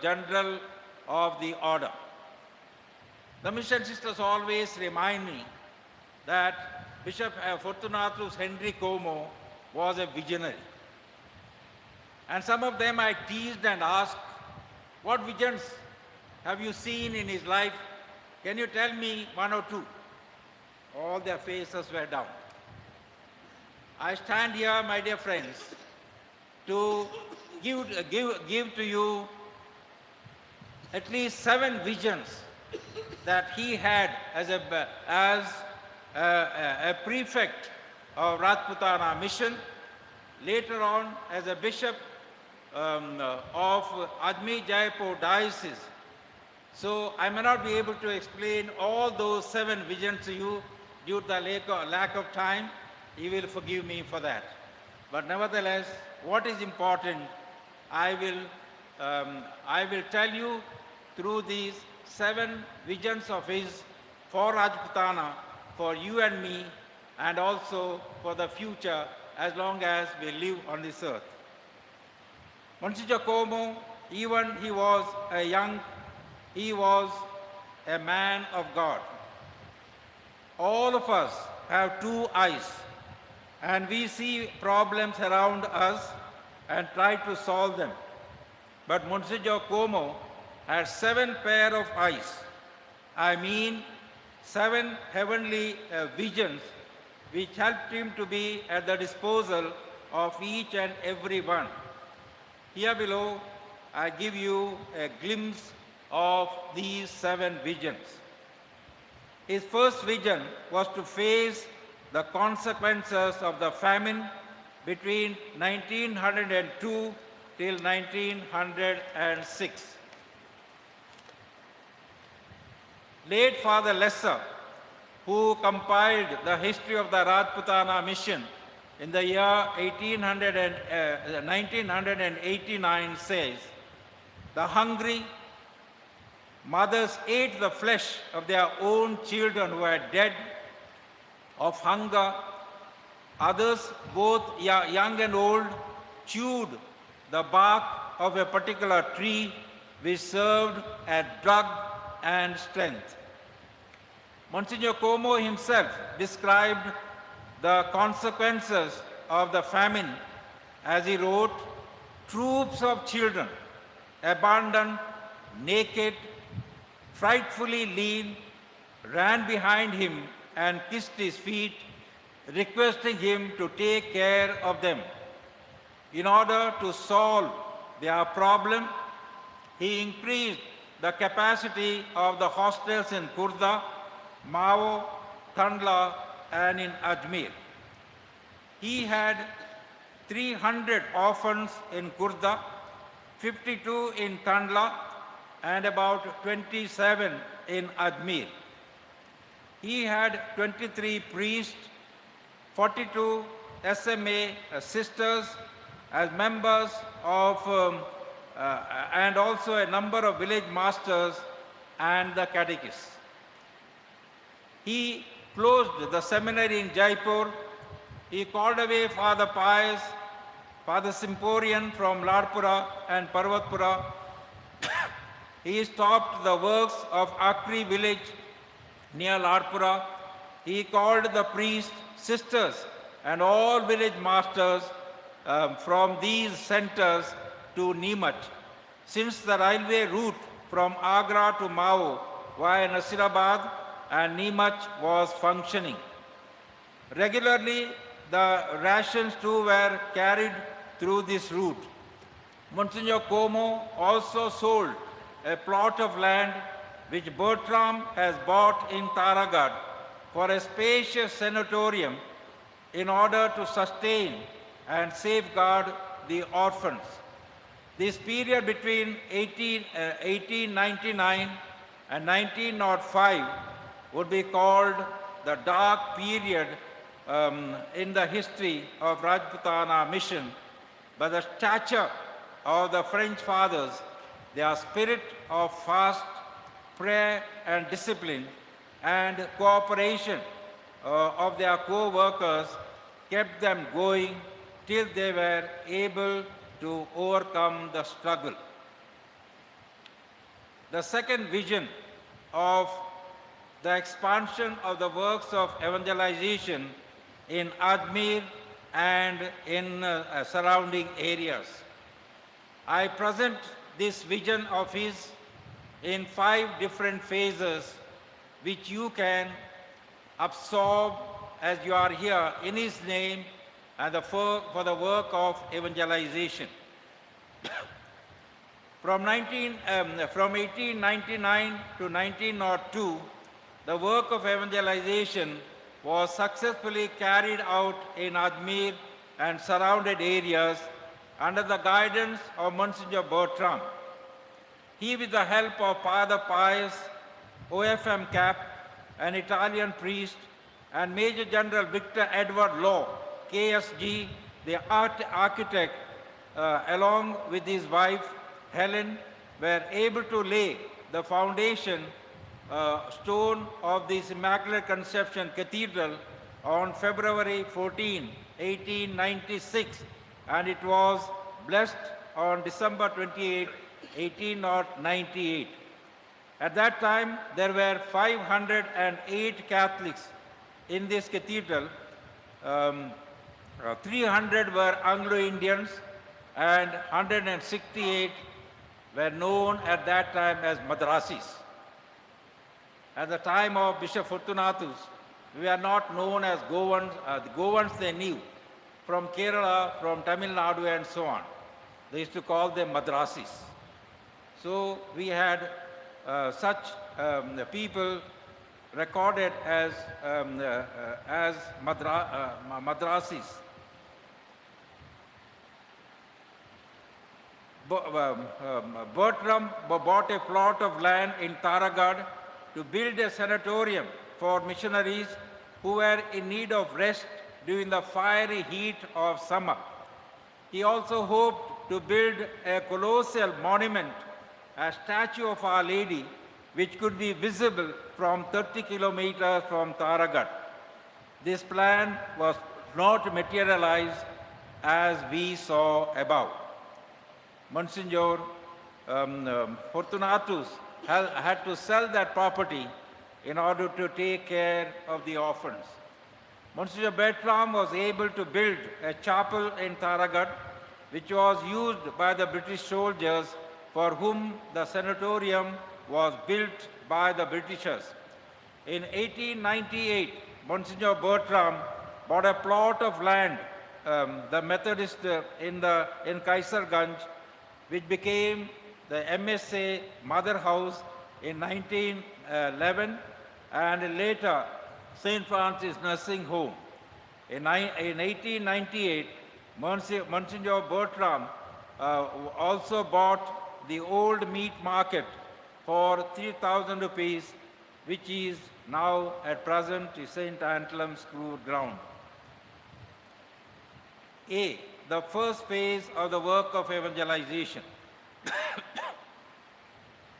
General of the Order. The mission sisters always remind me that Bishop Fortunatus Henry Como was a visionary. And some of them I teased and asked, what visions have you seen in his life? Can you tell me one or two? All their faces were down. I stand here, my dear friends, to give to you at least 7 visions that he had as a prefect of Rajputana Mission, later on as a bishop of Ajmer Jaipur Diocese. So I may not be able to explain all those 7 visions to you due to the lack of time. You will forgive me for that. But nevertheless, what is important, I will tell you through these 7 visions of his for Rajputana, for you and me, and also for the future as long as we live on this earth. Monsignor Como, even he was a man of God. All of us have 2 eyes, and we see problems around us and try to solve them. But Monsignor Como had 7 pair of eyes. I mean 7 heavenly visions which helped him to be at the disposal of each and every one. Here below, I give you a glimpse of these 7 visions. His first vision was to face the consequences of the famine between 1902 till 1906. Late Father Lesser, who compiled the history of the Rajputana mission in the year 1989, says, "The hungry mothers ate the flesh of their own children who were dead of hunger. Others, both young and old, chewed the bark of a particular tree which served as drug and strength." Monsignor Como himself described the consequences of the famine as he wrote, "Troops of children, abandoned, naked, frightfully lean, ran behind him and kissed his feet, requesting him to take care of them. In order to solve their problem, he increased the capacity of the hostels in Kurda, Mao, Kandla, and in Ajmer. He had 300 orphans in Kurda, 52 in Kandla, and about 27 in Ajmer. He had 23 priests, 42 SMA sisters as members of, and also a number of village masters and the catechists. He closed the seminary in Jaipur. He called away Father Pius, Father Semporian from Ladpura and Parvatpura. He stopped the works of Akri village near Ladpura. he called the priests, sisters, and all village masters from these centers to Nemat, since the railway route from Agra to Mao via Nasirabad and Nemat was functioning. Regularly, the rations too were carried through this route. Monsignor Como also sold a plot of land which Bertram has bought in Taragad for a spacious sanatorium in order to sustain and safeguard the orphans. This period between 1899 and 1905 would be called the dark period in the history of Rajputana mission, by the stature of the French fathers, their spirit of fast, prayer and discipline, and cooperation of their co-workers kept them going till they were able to overcome the struggle. The second vision of the expansion of the works of evangelization in Ajmer and in surrounding areas. I present this vision of his in 5 different phases, which you can absorb as you are here in his name and for the work of evangelization. From 1899 to 1902, the work of evangelization was successfully carried out in Ajmer and surrounded areas under the guidance of Monsignor Bertram. He, with the help of Father Pius, OFM Cap, an Italian priest, and Major General Victor Edward Law, KSG, the architect, along with his wife, Helen, were able to lay the foundation stone of this Immaculate Conception Cathedral on February 14, 1896, and it was blessed on December 28, 1898. At that time, there were 508 Catholics in this cathedral. 300 were Anglo-Indians and 168 were known at that time as Madrasis. At the time of Bishop Fortunatus, we are not known as Goans. The Goans they knew from Kerala, from Tamil Nadu and so on. They used to call them Madrasis. So we had such people recorded as Madrasis. Bertram bought a plot of land in Taragad to build a sanatorium for missionaries who were in need of rest during the fiery heat of summer. He also hoped to build a colossal monument, a statue of Our Lady, which could be visible from 30 kilometers from Taragad. This plan was not materialized as we saw above. Monsignor Fortunatus had to sell that property in order to take care of the orphans. Monsignor Bertram was able to build a chapel in Taragad, which was used by the British soldiers for whom the sanatorium was built by the Britishers. In 1898, Monsignor Bertram bought a plot of land, the Methodist in Kaisarganj, which became the MSA Mother House in 1911 and later St. Francis Nursing Home. In 1898, Monsignor Bertram also bought the old meat market for 3,000 rupees, which is now at present St. Antlem's School ground. A, the first phase of the work of evangelization.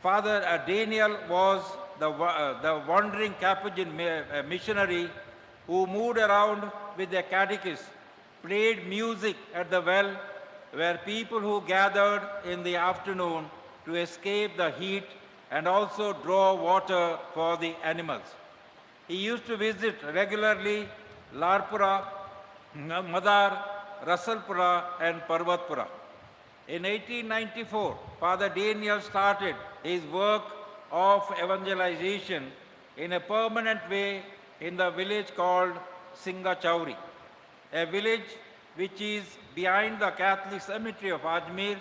Father Daniel was the wandering Capuchin missionary who moved around with the catechist, played music at the well, where people who gathered in the afternoon to escape the heat and also draw water for the animals. He used to visit regularly Larpura, Madar, Rasalpura and Parvatpura. In 1894, Father Daniel started his work of evangelization in a permanent way in the village called Singachauri, a village which is behind the Catholic Cemetery of Ajmer,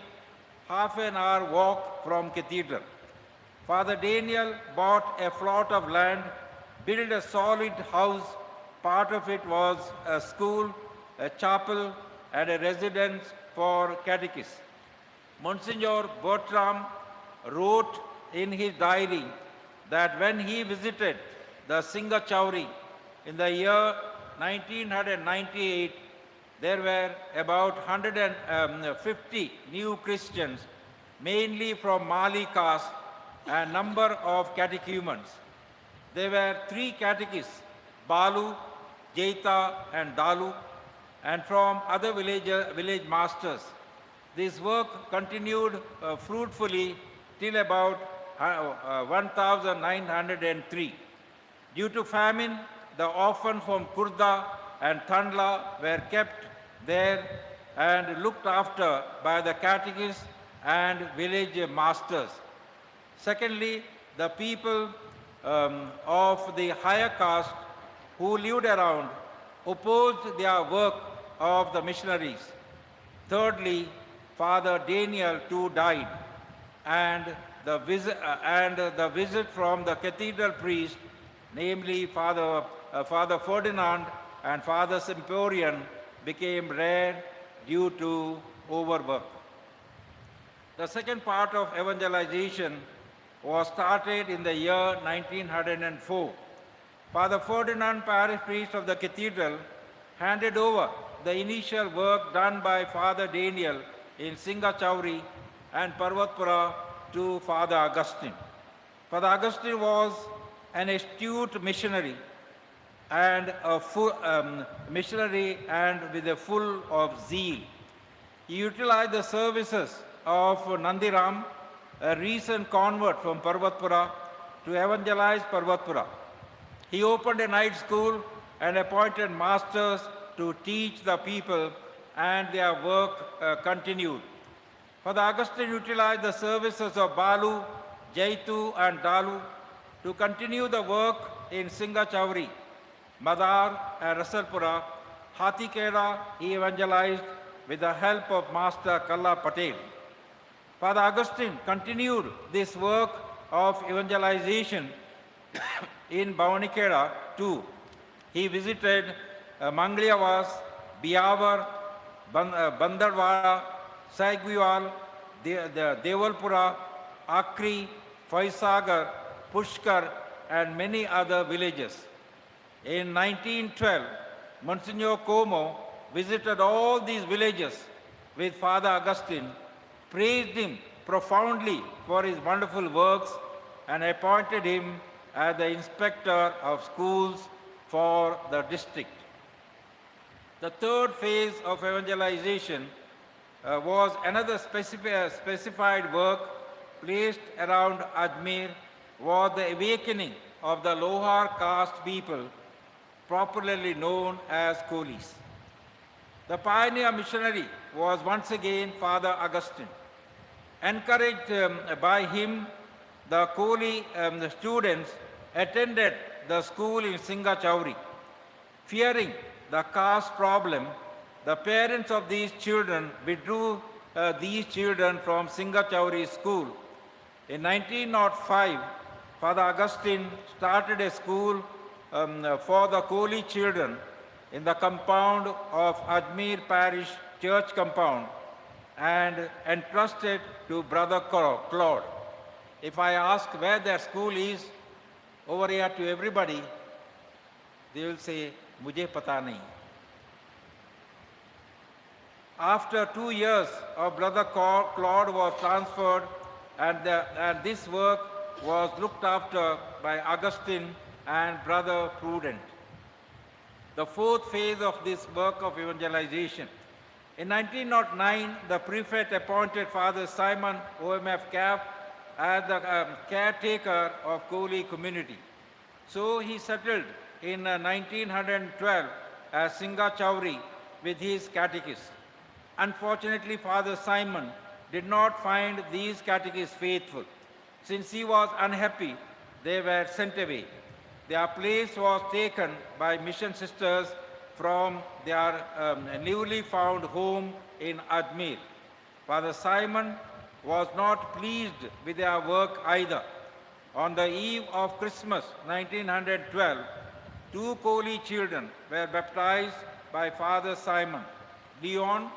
half an hour walk from cathedral. Father Daniel bought a plot of land, built a solid house. Part of it was a school, a chapel, and a residence for catechists. Monsignor Bertram wrote in his diary that when he visited the Singachauri in the year 1998, there were about 150 new Christians, mainly from Mali caste, and number of catechumens. There were 3 catechists, Balu, Jaita, and Dalu, and from other village masters. This work continued fruitfully till about 1903. Due to famine, the orphans from Kurda and Thandla were kept there and looked after by the catechists and village masters. Secondly, the people of the higher caste who lived around opposed their work of the missionaries. Thirdly, Father Daniel too died, and the visit from the cathedral priest, namely Father Ferdinand and Father Semporian, became rare due to overwork. The second part of evangelization was started in the year 1904. Father Ferdinand, parish priest of the cathedral, handed over the initial work done by Father Daniel in Singachauri and Parvatpura to Father Augustine. Father Augustine was an astute missionary and a missionary and with a full of zeal. He utilized the services of Nandiram, a recent convert from Parvatpura, to evangelize Parvatpura. He opened a night school and appointed masters to teach the people, and their work continued. Father Augustine utilized the services of Balu, Jaitu, and Dalu to continue the work in Singachauri, Madar, and Rasalpura. Hathikera he evangelized with the help of Master Kalla Patel. Father Augustine continued this work of evangelization in Bavanikera too. He visited Mangliavas, Biavar, Bandarwara, Saigwiwal, Devalpura, Akri, Faisagar, Pushkar, and many other villages. In 1912, Monsignor Como visited all these villages with Father Augustine, praised him profoundly for his wonderful works, and appointed him as the inspector of schools for the district. The third phase of evangelization was another specified work placed around Ajmer, was the awakening of the Lohar caste people, popularly known as Kolis. The pioneer missionary was once again Father Augustine. Encouraged by him, the Koli students attended the school in Singachauri. Fearing the caste problem, the parents of these children withdrew these children from Singachauri school. In 1905, Father Augustine started a school for the Koli children in the compound of Ajmer Parish Church compound and entrusted to Brother Claude. If I ask where their school is, over here to everybody, they will say, "Mujhe pata nahi." After 2 years of Brother Claude was transferred, and this work was looked after by Augustine and Brother Prudent. The fourth phase of this work of evangelization. In 1909, the prefect appointed Father Simon OMF Cap as the caretaker of Koli community. So he settled in 1912 as Singha Chowri with his catechist. Unfortunately, Father Simon did not find these catechists faithful. Since he was unhappy, they were sent away. Their place was taken by mission sisters from their newly found home in Ajmer. Father Simon was not pleased with their work either. On the eve of Christmas 1912, two Koli children were baptized by Father Simon. Leon,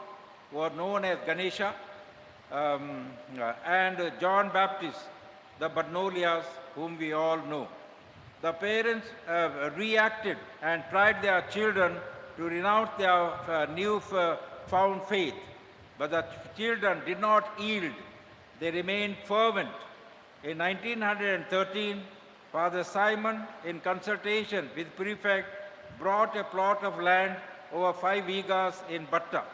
who was known as Ganesha, and John Baptist, the Barnolias, whom we all know. The parents reacted and tried their children to renounce their new found faith, but the children did not yield. They remained fervent. In 1913, Father Simon, in consultation with prefect, brought a plot of land over 5 vigas in Batta.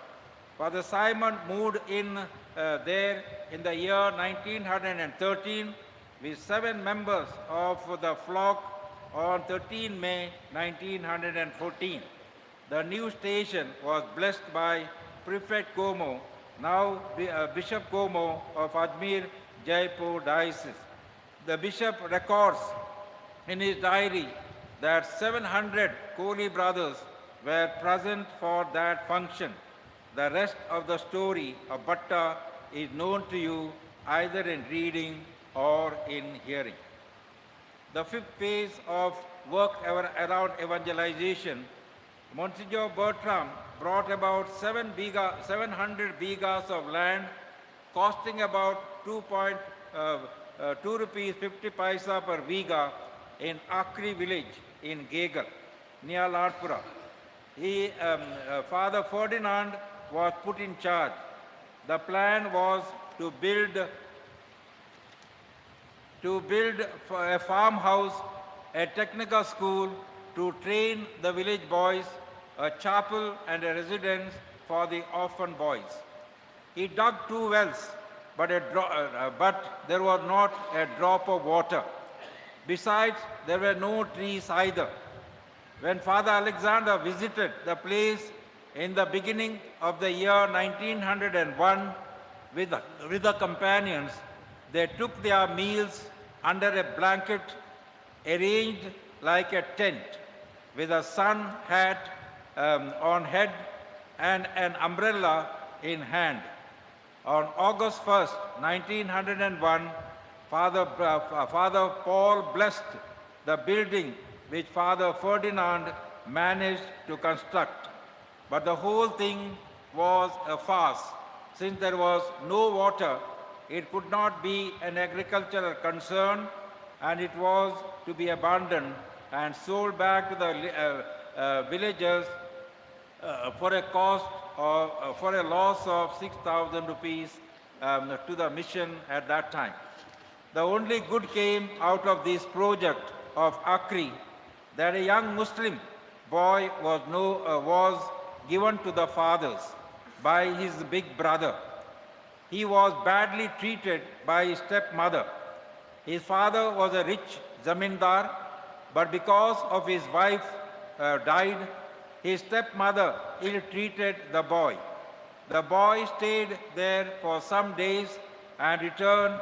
Father Simon moved in there in the year 1913 with 7 members of the flock on 13 May 1914. The new station was blessed by Prefect Gomo, now Bishop Gomo of Ajmer, Jaipur Diocese. The bishop records in his diary that 700 Koli brothers were present for that function. The rest of the story of Batta is known to you either in reading or in hearing. The 5th phase of work around evangelization, Monsignor Bertram brought about 700 vigas of land costing about 2 rupees 50 paisa per viga in Akri village in Gegal, near Ladpura. Father Ferdinand was put in charge. The plan was to build a farmhouse, a technical school to train the village boys, a chapel and a residence for the orphan boys. He dug 2 wells, but there was not a drop of water. Besides, there were no trees either. When Father Alexander visited the place in the beginning of the year 1901 with the companions, they took their meals under a blanket arranged like a tent with a sun hat on head and an umbrella in hand. On August 1st, 1901, Father Paul blessed the building which Father Ferdinand managed to construct. But the whole thing was a farce. Since there was no water, it could not be an agricultural concern, and it was to be abandoned and sold back to the villagers for a loss of 6,000 rupees to the mission at that time. The only good came out of this project of Akri, that a young Muslim boy was given to the fathers by his big brother. He was badly treated by his stepmother. His father was a rich zamindar, but because of his wife died, his stepmother ill-treated the boy. The boy stayed there for some days and returned.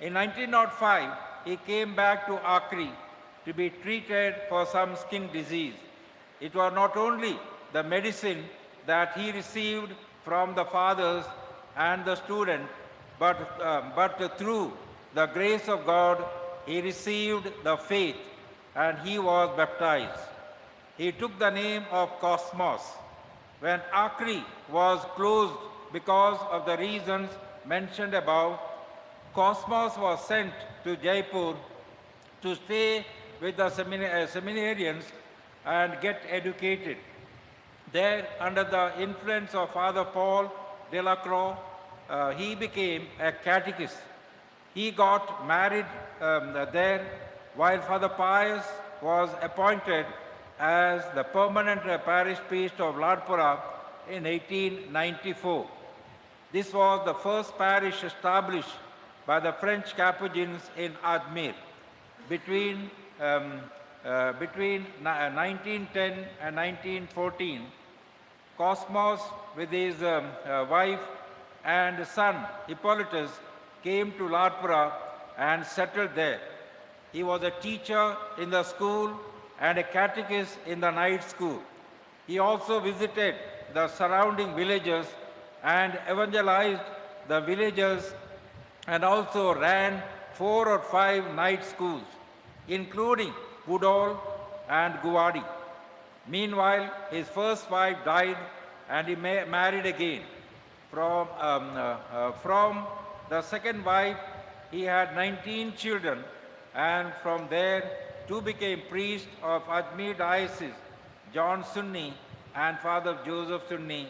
In 1905, he came back to Akri to be treated for some skin disease. It was not only the medicine that he received from the fathers and the student, but through the grace of God, he received the faith and he was baptized. He took the name of Cosmos. When Akri was closed because of the reasons mentioned above, Cosmos was sent to Jaipur to stay with the seminarians and get educated. There, under the influence of Father Paul de la Croix, he became a catechist. He got married there, while Father Pius was appointed as the permanent parish priest of Ladpura in 1894. This was the first parish established by the French Capuchins in Ajmer. Between between 1910 and 1914, Cosmos with his wife and son Hippolytus came to Ladpura and settled there. He was a teacher in the school and a catechist in the night school. He also visited the surrounding villages and evangelized the villagers, and also ran 4 or 5 night schools, including Budol and Guwadi. Meanwhile, his first wife died and he married again. From the second wife, he had 19 children, and from there, 2 became priests of Ajmer diocese, John Sunni and Father Joseph Sunni,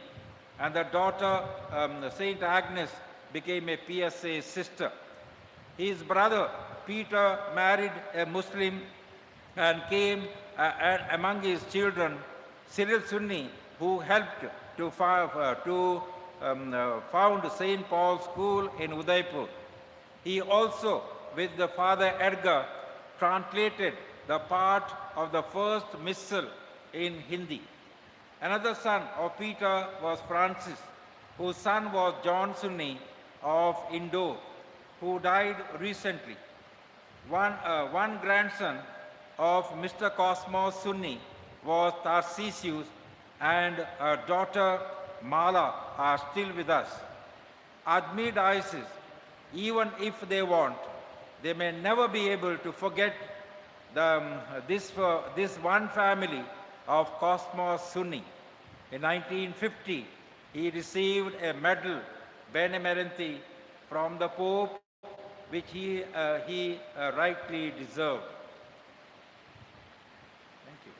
and the daughter, Saint Agnes, became a PSA sister. His brother, Peter, married a Muslim and came among his children, Cyril Sunni, who helped to found St. Paul's School in Udaipur. He also, with the Father Edgar, translated the part of the first missal in Hindi. Another son of Peter was Francis, whose son was John Sunni of Indore, who died recently. One grandson of Mr. Cosmos Sunni was Tarsisius, and her daughter Mala are still with us. Ajmer diocese, even if they want, they may never be able to forget this one family of Cosmos Sunni. In 1950, he received a medal Benemerenti from the Pope, which he rightly deserved. Thank you.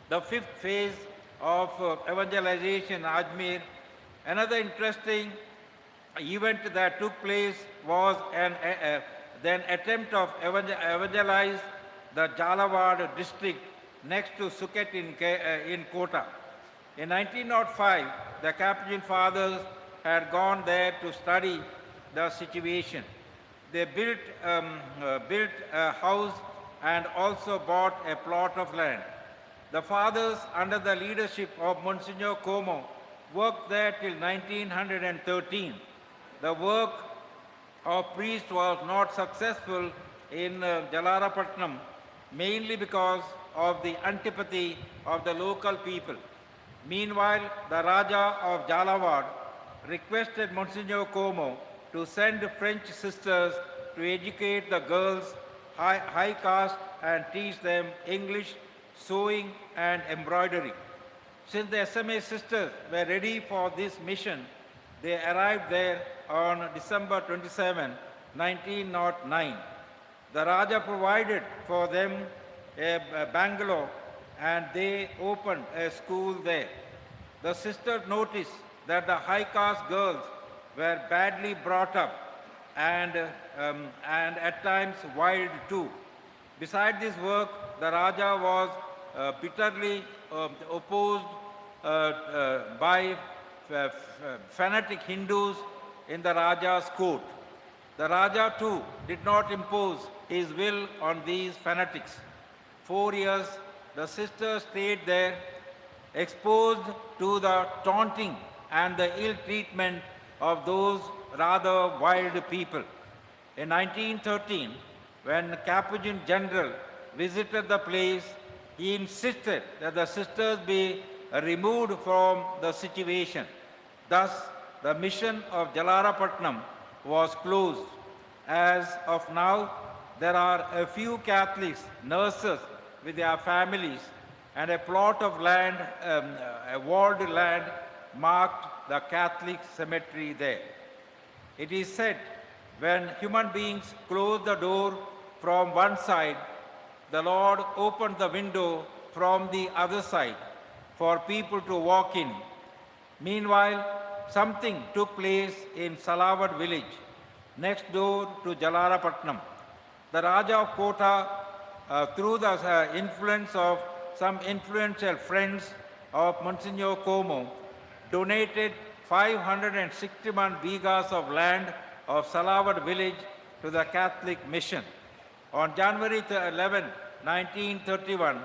The fifth phase of evangelization in Ajmer, another interesting event that took place was an attempt of evangelize the Jalawad district next to Suket in Kota. In 1905, the Capuchin fathers had gone there to study the situation. They built a house and also bought a plot of land. The fathers, under the leadership of Monsignor Como, worked there till 1913. The work of priest was not successful in Jalarapatnam, mainly because of the antipathy of the local people. Meanwhile, the Raja of Jalawad requested Monsignor Como to send French sisters to educate the girls high caste and teach them English, sewing and embroidery. Since the SMA sisters were ready for this mission, they arrived there on December 27, 1909. The Raja provided for them a bungalow and they opened a school there. The sisters noticed that the high caste girls were badly brought up and at times wild too. Beside this work, the Raja was bitterly opposed by fanatic Hindus in the Raja's court. The Raja too did not impose his will on these fanatics. 4 years, the sisters stayed there, exposed to the taunting and the ill treatment of those rather wild people. In 1913, when the Capuchin general visited the place, he insisted that the sisters be removed from the situation. Thus, the mission of Jalarapatnam was closed. As of now, there are a few Catholics, nurses with their families, and a plot of land, a walled land, marked the Catholic cemetery there. It is said, when human beings close the door from one side, the Lord opened the window from the other side for people to walk in. Meanwhile, something took place in Salawad village, next door to Jalarapatnam. The Raja of Kota, through the influence of some influential friends of Monsignor Como, donated 561 bighas of land of Salawat village to the Catholic mission. On January 11, 1931,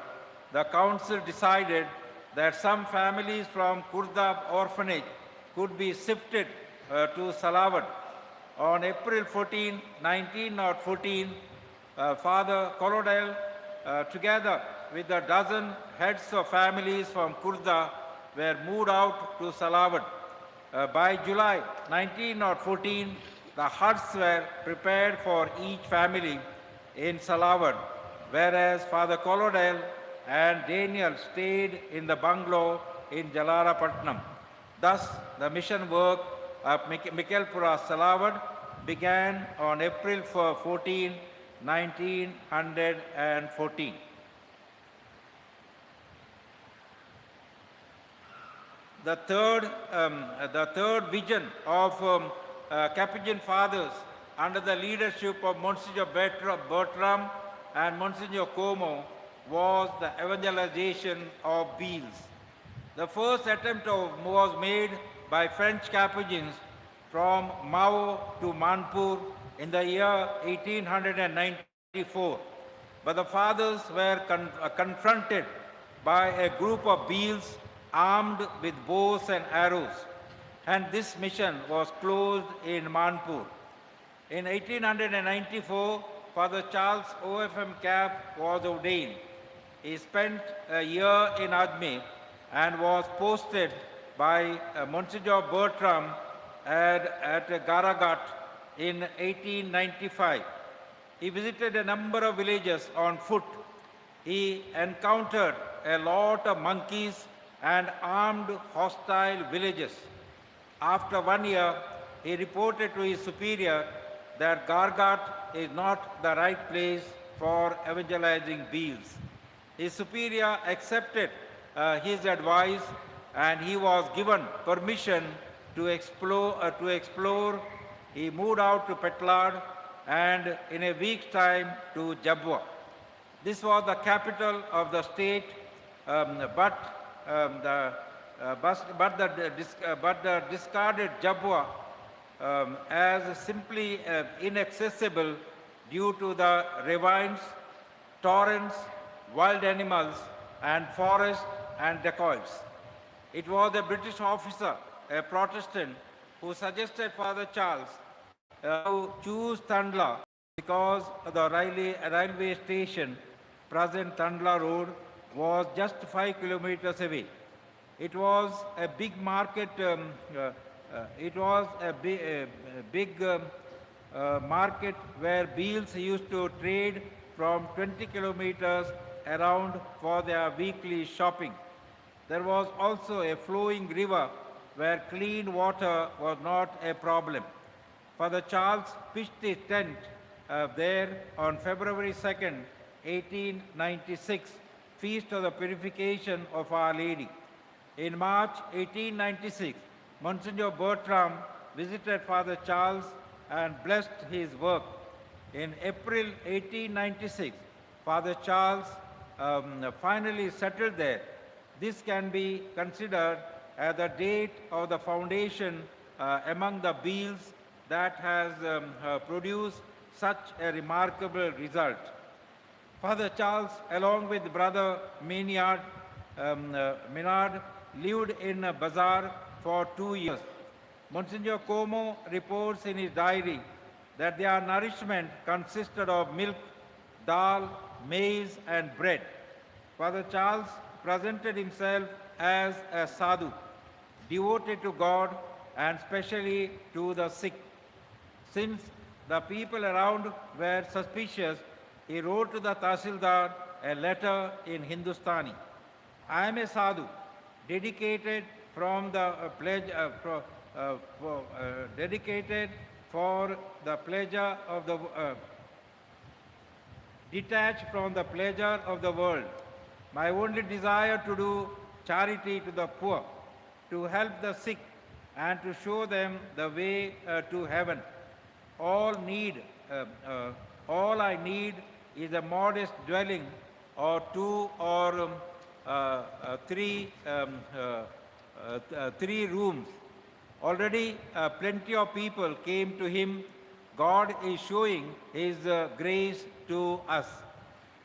the council decided that some families from Kurda orphanage could be shifted to Salawat. On April 14, 1914, Father Colodel, together with a dozen heads of families from Kurda, were moved out to Salawat. By July 1914, the huts were prepared for each family in Salawat, whereas Father Colodel and Daniel stayed in the bungalow in Jalarapatnam. Thus, the mission work of Mikelpura Salawat began on April 14, 1914. The third vision of Capuchin Fathers under the leadership of Monsignor Bertram and Monsignor Como was the evangelization of Beals. The first attempt was made by French Capuchins from Mao to Manpur in the year 1894. But the fathers were confronted by a group of Beals armed with bows and arrows, and this mission was closed in Manpur. In 1894, Father Charles O.F.M. Cap was ordained. He spent a year in Ajmer and was posted by Monsignor Bertram at Garagat in 1895. He visited a number of villages on foot. He encountered a lot of monkeys and armed hostile villages. After 1 year, he reported to his superior that Gargat is not the right place for evangelizing Beals. His superior accepted his advice and he was given permission to explore. He moved out to Petlad and in a week's time to Jabwa. This was the capital of the state, but the discarded Jabwa as simply inaccessible due to the ravines, torrents, wild animals, and forests and dacoits. It was a British officer, a Protestant, who suggested Father Charles to choose Tandla because the railway station, present Tandla Road, was just 5 kilometers away. It was a big market. Market where Beals used to trade from 20 kilometers around for their weekly shopping. There was also a flowing river where clean water was not a problem. Father Charles pitched his tent there on February 2nd, 1896, Feast of the Purification of Our Lady. In March 1896, Monsignor Bertram visited Father Charles and blessed his work. In April 1896, Father Charles finally settled there. This can be considered as the date of the foundation among the Beals that has produced such a remarkable result. Father Charles, along with Brother Menard, lived in a bazaar for 2 years. Monsignor Como reports in his diary that their nourishment consisted of milk, dal, maize, and bread. Father Charles presented himself as a sadhu, devoted to God and especially to the sick. Since the people around were suspicious, he wrote to the Tahsildar a letter in Hindustani. I am a sadhu, dedicated from the dedicated for the pleasure of the detached from the pleasure of the world. My only desire to do charity to the poor, to help the sick, and to show them the way to heaven. All I need is a modest dwelling or 2 or 3 rooms. Already plenty of people came to him. God is showing his grace to us.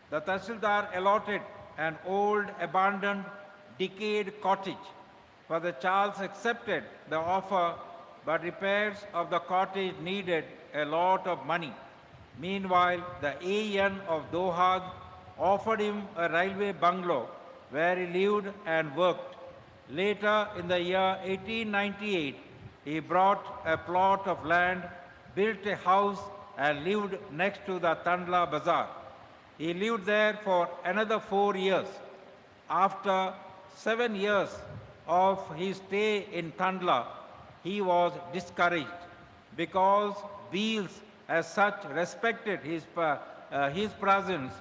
The Tahsildar allotted an old, abandoned, decayed cottage. Father Charles accepted the offer, but repairs of the cottage needed a lot of money. Meanwhile, the AN of Doha offered him a railway bungalow where he lived and worked. Later, in the year 1898, he bought a plot of land, built a house, and lived next to the Tandla Bazaar. He lived there for another 4 years. After 7 years of his stay in Tandla, he was discouraged because Beals as such respected his presence,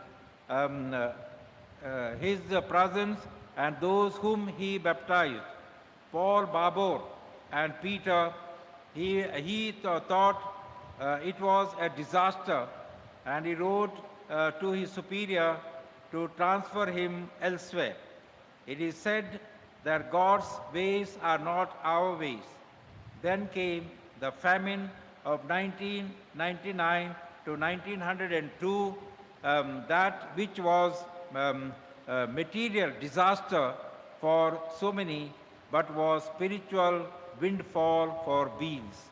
and those whom he baptized. Paul Babur and Peter, he thought it was a disaster, and he wrote to his superior to transfer him elsewhere. It is said that God's ways are not our ways. Then came the famine of 1999 to 1902, that which was a material disaster for so many, but was spiritual windfall for Beals.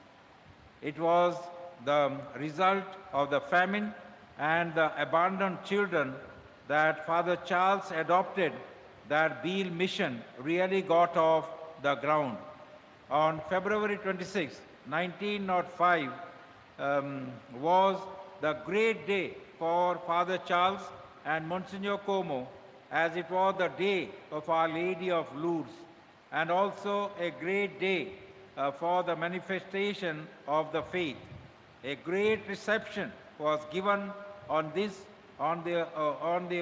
It was the result of the famine and the abandoned children that Father Charles adopted that Beal mission really got off the ground. On February 26, 1905, was the great day for Father Charles and Monsignor Como, as it was the day of Our Lady of Lourdes, and also a great day for the manifestation of the faith. A great reception was given on the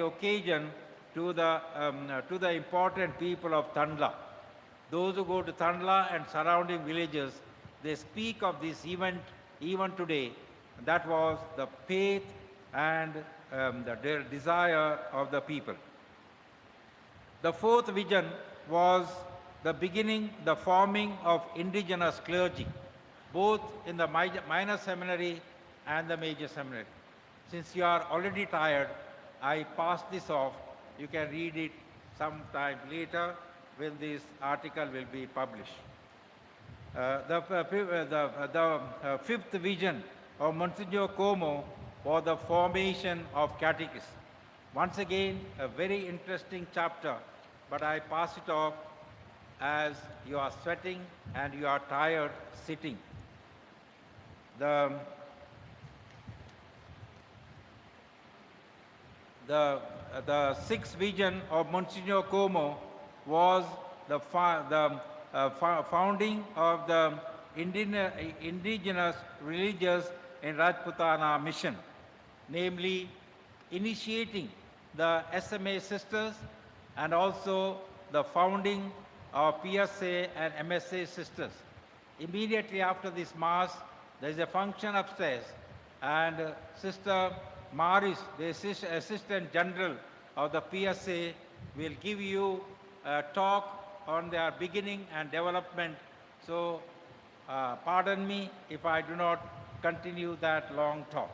occasion to the important people of Tandla. Those who go to Tandla and surrounding villages, they speak of this event even today. That was the faith and the desire of the people. The fourth vision was the beginning, the forming of indigenous clergy, both in the minor seminary and the major seminary. Since you are already tired, I pass this off. You can read it sometime later when this article will be published. The fifth vision of Monsignor Como was the formation of catechists. Once again, a very interesting chapter, but I pass it off as you are sweating and you are tired sitting. The sixth vision of Monsignor Como was the founding of the indigenous religious in Rajputana mission, namely initiating the SMA sisters and also the founding of PSA and MSA sisters. Immediately after this Mass, there is a function upstairs, and Sister Maris, the Assistant General of the PSA, will give you a talk on their beginning and development. So, pardon me if I do not continue that long talk.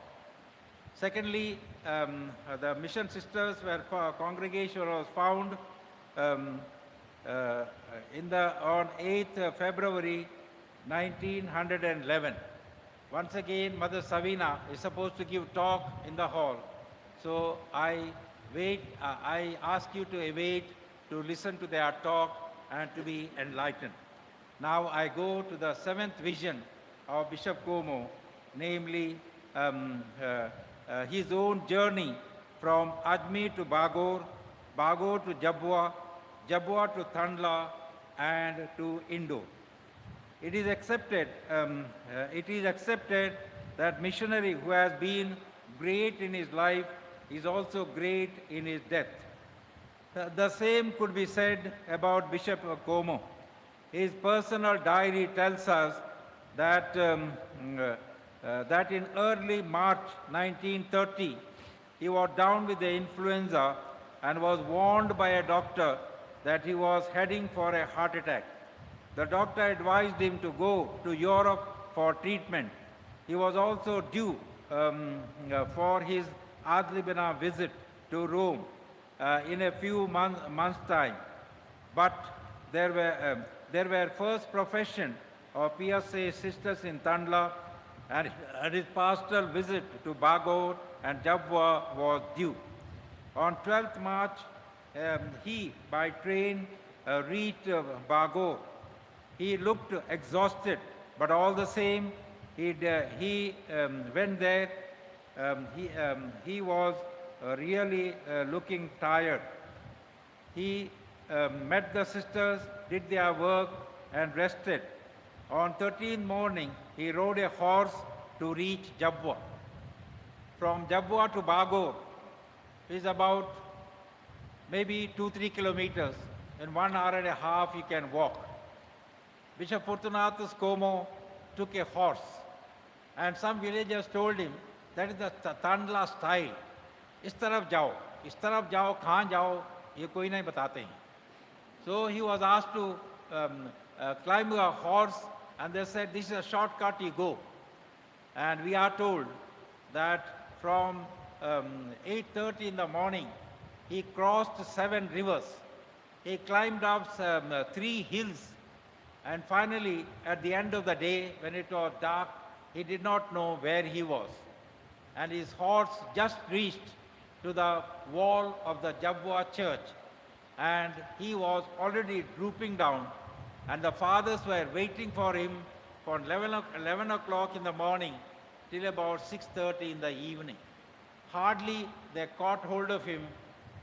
Secondly, the mission sisters were congregation was found on 8th February 1911. Once again, Mother Savina is supposed to give talk in the hall. So I ask you to wait to listen to their talk and to be enlightened. Now I go to the seventh vision of Bishop Como, namely his own journey from Ajmer to Bagor, Bagor to Jabwa, Jabwa to Tandla, and to Indo. It is accepted that missionary who has been great in his life is also great in his death. The same could be said about Bishop Como. His personal diary tells us that, that in early March 1930, he was down with the influenza and was warned by a doctor that he was heading for a heart attack. The doctor advised him to go to Europe for treatment. He was also due for his ad libera visit to Rome in a few months' time. But there were first profession of PSA sisters in Tandla, and his pastoral visit to Bagor and Jabwa was due. On 12th March, he, by train, reached Bagor. He looked exhausted, but all the same, he went there. He was really looking tired. He met the sisters, did their work, and rested. On 13th morning, he rode a horse to reach Jabwa. From Jabwa to Bagor is about maybe 2-3 kilometers. In 1 hour and a half, you can walk. Bishop Fortunatus Como took a horse, and some villagers told him, that is the Tandla style. इस तरफ जाओ, कहाँ जाओ, ये कोई नहीं बताते हैं. So he was asked to climb a horse, and they said, this is a shortcut, you go. And we are told that from 8:30 in the morning, he crossed 7 rivers. He climbed up 3 hills. And finally, at the end of the day, when it was dark, he did not know where he was. And his horse just reached to the wall of the Jabwa church. And he was already drooping down. And the fathers were waiting for him from 11 o'clock in the morning till about 6:30 in the evening. Hardly they caught hold of him.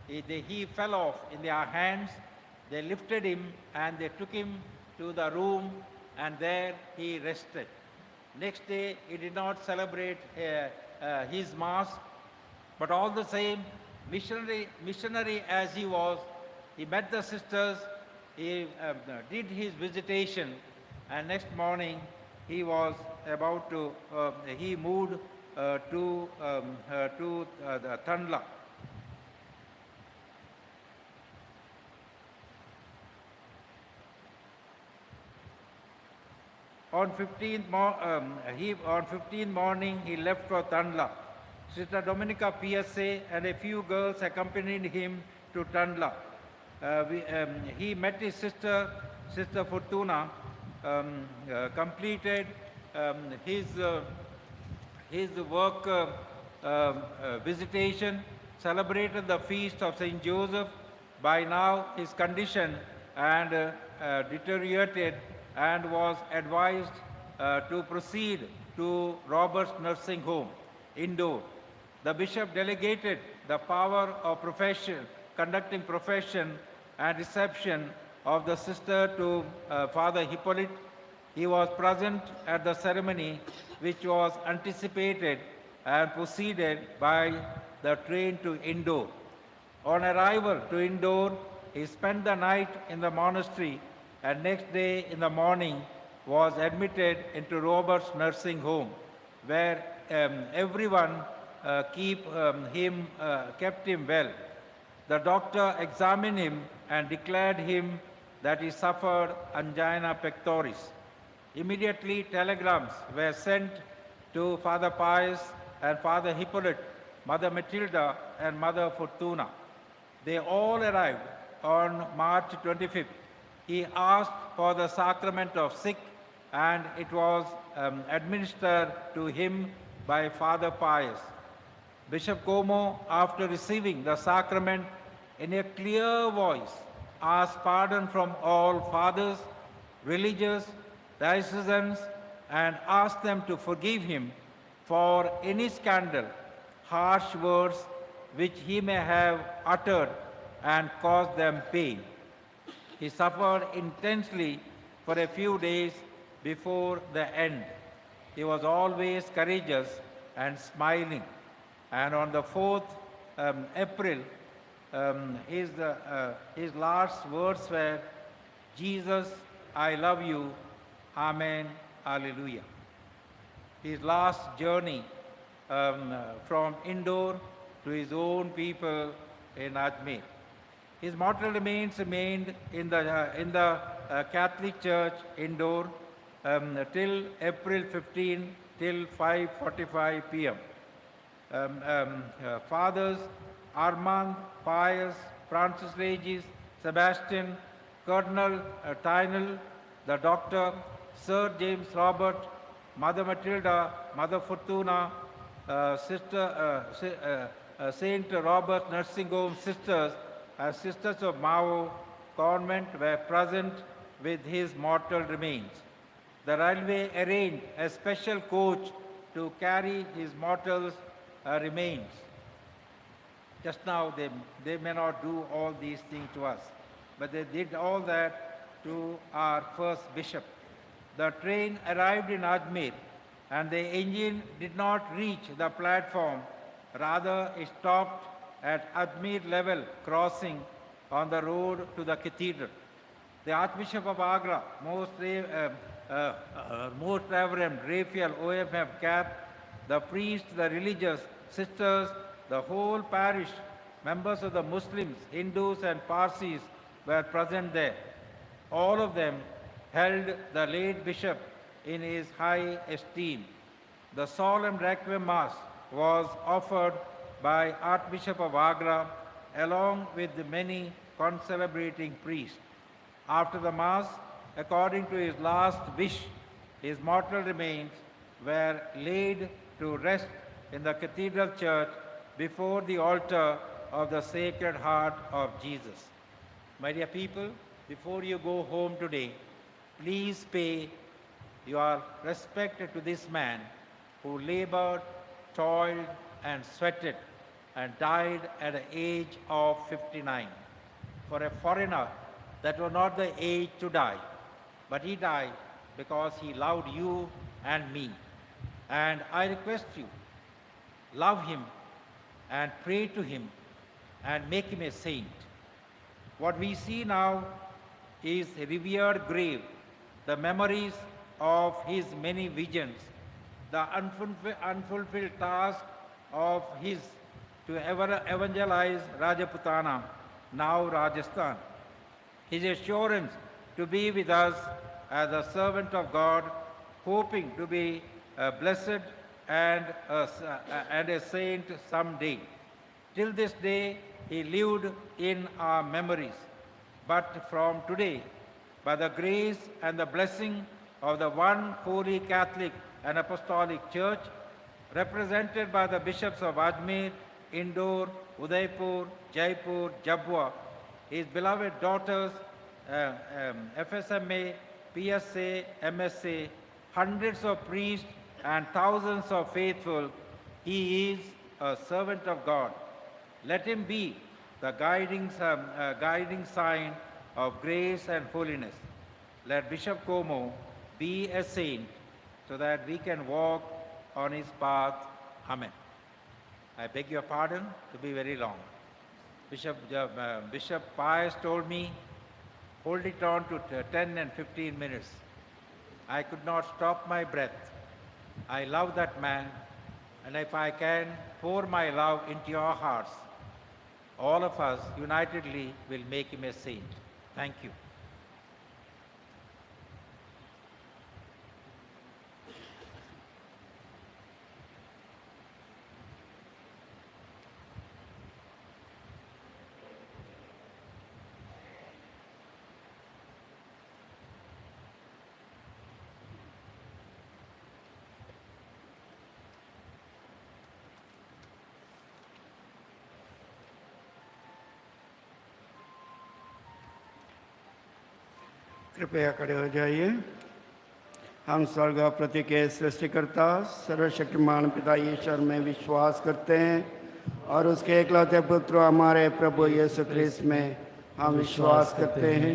He fell off in their hands. They lifted him and they took him to the room, and there he rested. Next day, he did not celebrate his Mass, but all the same, missionary as he was, he met the sisters, he did his visitation, and next morning he was about to, he moved to the Tandla. On 15th morning, he left for Tandla. Sister Dominica PSA and a few girls accompanied him to Tandla. He met his sister, Sister Fortuna, completed his work visitation, celebrated the feast of St. Joseph. By now, his condition and deteriorated, and was advised to proceed to Robert's nursing home, Indore. The bishop delegated the power of conducting profession and reception of the sister to Father Hippolyte. He was present at the ceremony, which was anticipated and proceeded by the train to Indore. On arrival to Indore, he spent the night in the monastery, and next day in the morning was admitted into Robert's nursing home, where everyone kept him well. The doctor examined him and declared him that he suffered angina pectoris. Immediately telegrams were sent to Father Pius and Father Hippolyte, Mother Matilda and Mother Fortuna. They all arrived on March 25th. He asked for the Sacrament of Sikh, and it was administered to him by Father Pius. Bishop Como, after receiving the sacrament, in a clear voice, asked pardon from all fathers, religious, diocesans, and asked them to forgive him for any scandal, harsh words which he may have uttered and caused them pain. He suffered intensely for a few days before the end. He was always courageous and smiling. And on the 4th April, his last words were, Jesus, I love you, Amen, Alleluia. His last journey from Indore to his own people in Ajmer. His mortal remains remained in the Catholic Church indoor till April 15 till 5:45 p.m. Fathers Armand, Pius, Francis Regis, Sebastian, Colonel Tynell, the Doctor, Sir James Robert, Mother Matilda, Mother Fortuna, Saint Robert Nursing Home Sisters, and Sisters of Mao Convent were present with his mortal remains. The railway arranged a special coach to carry his mortal remains. Just now, they may not do all these things to us, but they did all that to our first bishop. The train arrived in Ajmer, and the engine did not reach the platform. Rather, it stopped at Ajmer level crossing on the road to the cathedral. The Archbishop of Agra, Most Reverend Raphael OFF Cap, the priests, the religious, sisters, the whole parish, members of the Muslims, Hindus and Parsis were present there. All of them held the late bishop in his high esteem. The solemn requiem mass was offered by Archbishop of Agra along with the many concelebrating priests. After the mass, according to his last wish, his mortal remains were laid to rest in the cathedral church before the altar of the Sacred Heart of Jesus. My dear people, before you go home today, please pay your respect to this man who labored, toiled, and sweated and died at the age of 59. For a foreigner, that was not the age to die, but he died because he loved you and me. And I request you, love him and pray to him and make him a saint. What we see now is a revered grave, the memories of his many visions, the unfulfilled task of his to evangelize Rajputana, now Rajasthan. His assurance to be with us as a servant of God, hoping to be blessed and a saint someday. Till this day, he lived in our memories. But from today, by the grace and the blessing of the one holy Catholic and Apostolic Church, represented by the bishops of Ajmer, Indore, Udaipur, Jaipur, Jabwa, his beloved daughters, FSMA, PSA, MSA, hundreds of priests and thousands of faithful, he is a servant of God. Let him be the guiding sign of grace and holiness. Let Bishop Como be a saint so that we can walk on his path. Amen. I beg your pardon to be very long. Bishop Pius told me, hold it on to 10 and 15 minutes. I could not stop my breath. I love that man, and if I can pour my love into your hearts, all of us unitedly will make him a saint. Thank you. कृपया खड़े हो जाइए। हम स्वर्ग पृथ्वी के सृष्टिकर्ता सर्वशक्तिमान पिता ईश्वर में विश्वास करते हैं और उसके एकलौते पुत्र हमारे प्रभु यीशु ख्रिस्त में हम विश्वास करते हैं,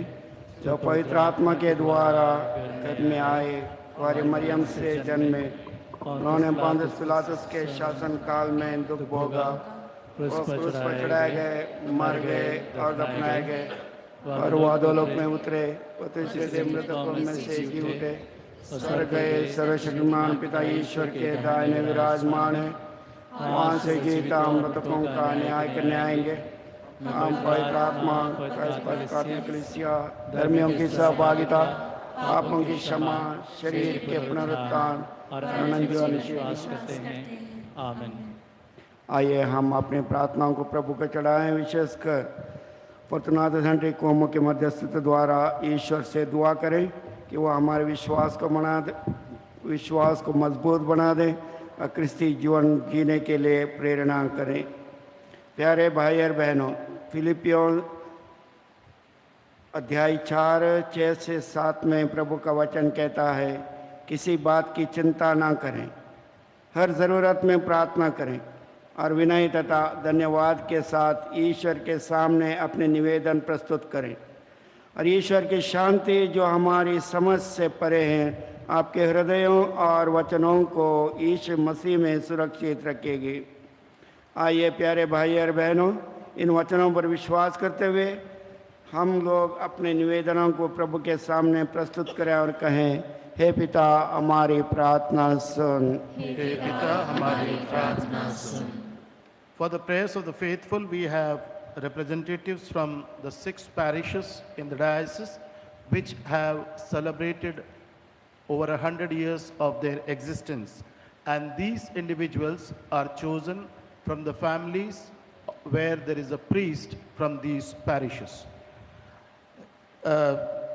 जो पवित्र आत्मा के द्वारा गर्भ में आए, कुंवारी मरियम से जन्मे, उन्होंने पोंतियुस पिलातुस के शासन काल में दुख भोगा, वो क्रूस पर चढ़ाए गए, मर गए और दफनाए गए और वो अधोलोक में उतरे, वो तीसरे मृतकों में से जी उठे, स्वर्ग गए, सर्वशक्तिमान पिता ईश्वर के दाहिने विराजमान है, वहाँ से जीता मृतकों का न्याय करने आएंगे। हम पवित्र आत्मा पवित्र कलीसिया धर्मियों की सहभागिता पापों की क्षमा शरीर के पुनरुत्थान और अनंत जीवन की करते हैं। आमीन। आइए हम अपनी प्रार्थनाओं को प्रभु को चढ़ाएं। विशेषकर फॉर्चुनाटस सेंट्री कौमों के मध्यस्थता द्वारा ईश्वर से दुआ करें कि वह हमारे विश्वास को मजबूत बना दें और क्रिस्ती जीवन जीने के लिए प्रेरणा करें। प्यारे भाई और बहनों, फिलिपियों अध्याय 4:6 से 7 में प्रभु का वचन कहता है, किसी बात की चिंता ना करें, हर ज़रूरत में प्रार्थना करें और विनय तथा धन्यवाद के साथ ईश्वर के सामने अपने निवेदन प्रस्तुत करें। और ईश्वर की शांति जो हमारी समझ से परे हैं आपके हृदयों और वचनों को यीशु मसीह में सुरक्षित रखेगी। आइए प्यारे भाई और बहनों, इन वचनों पर विश्वास करते हुए हम लोग अपने निवेदनों को प्रभु के सामने प्रस्तुत करें और कहें, हे पिता हमारी प्रार्थना सुन। हे पिता हमारी प्रार्थना सुन। For the prayers of the faithful, we have representatives from the 6 parishes in the diocese which have celebrated over 100 years of their existence. And these individuals are chosen from the families where there is a priest from these parishes.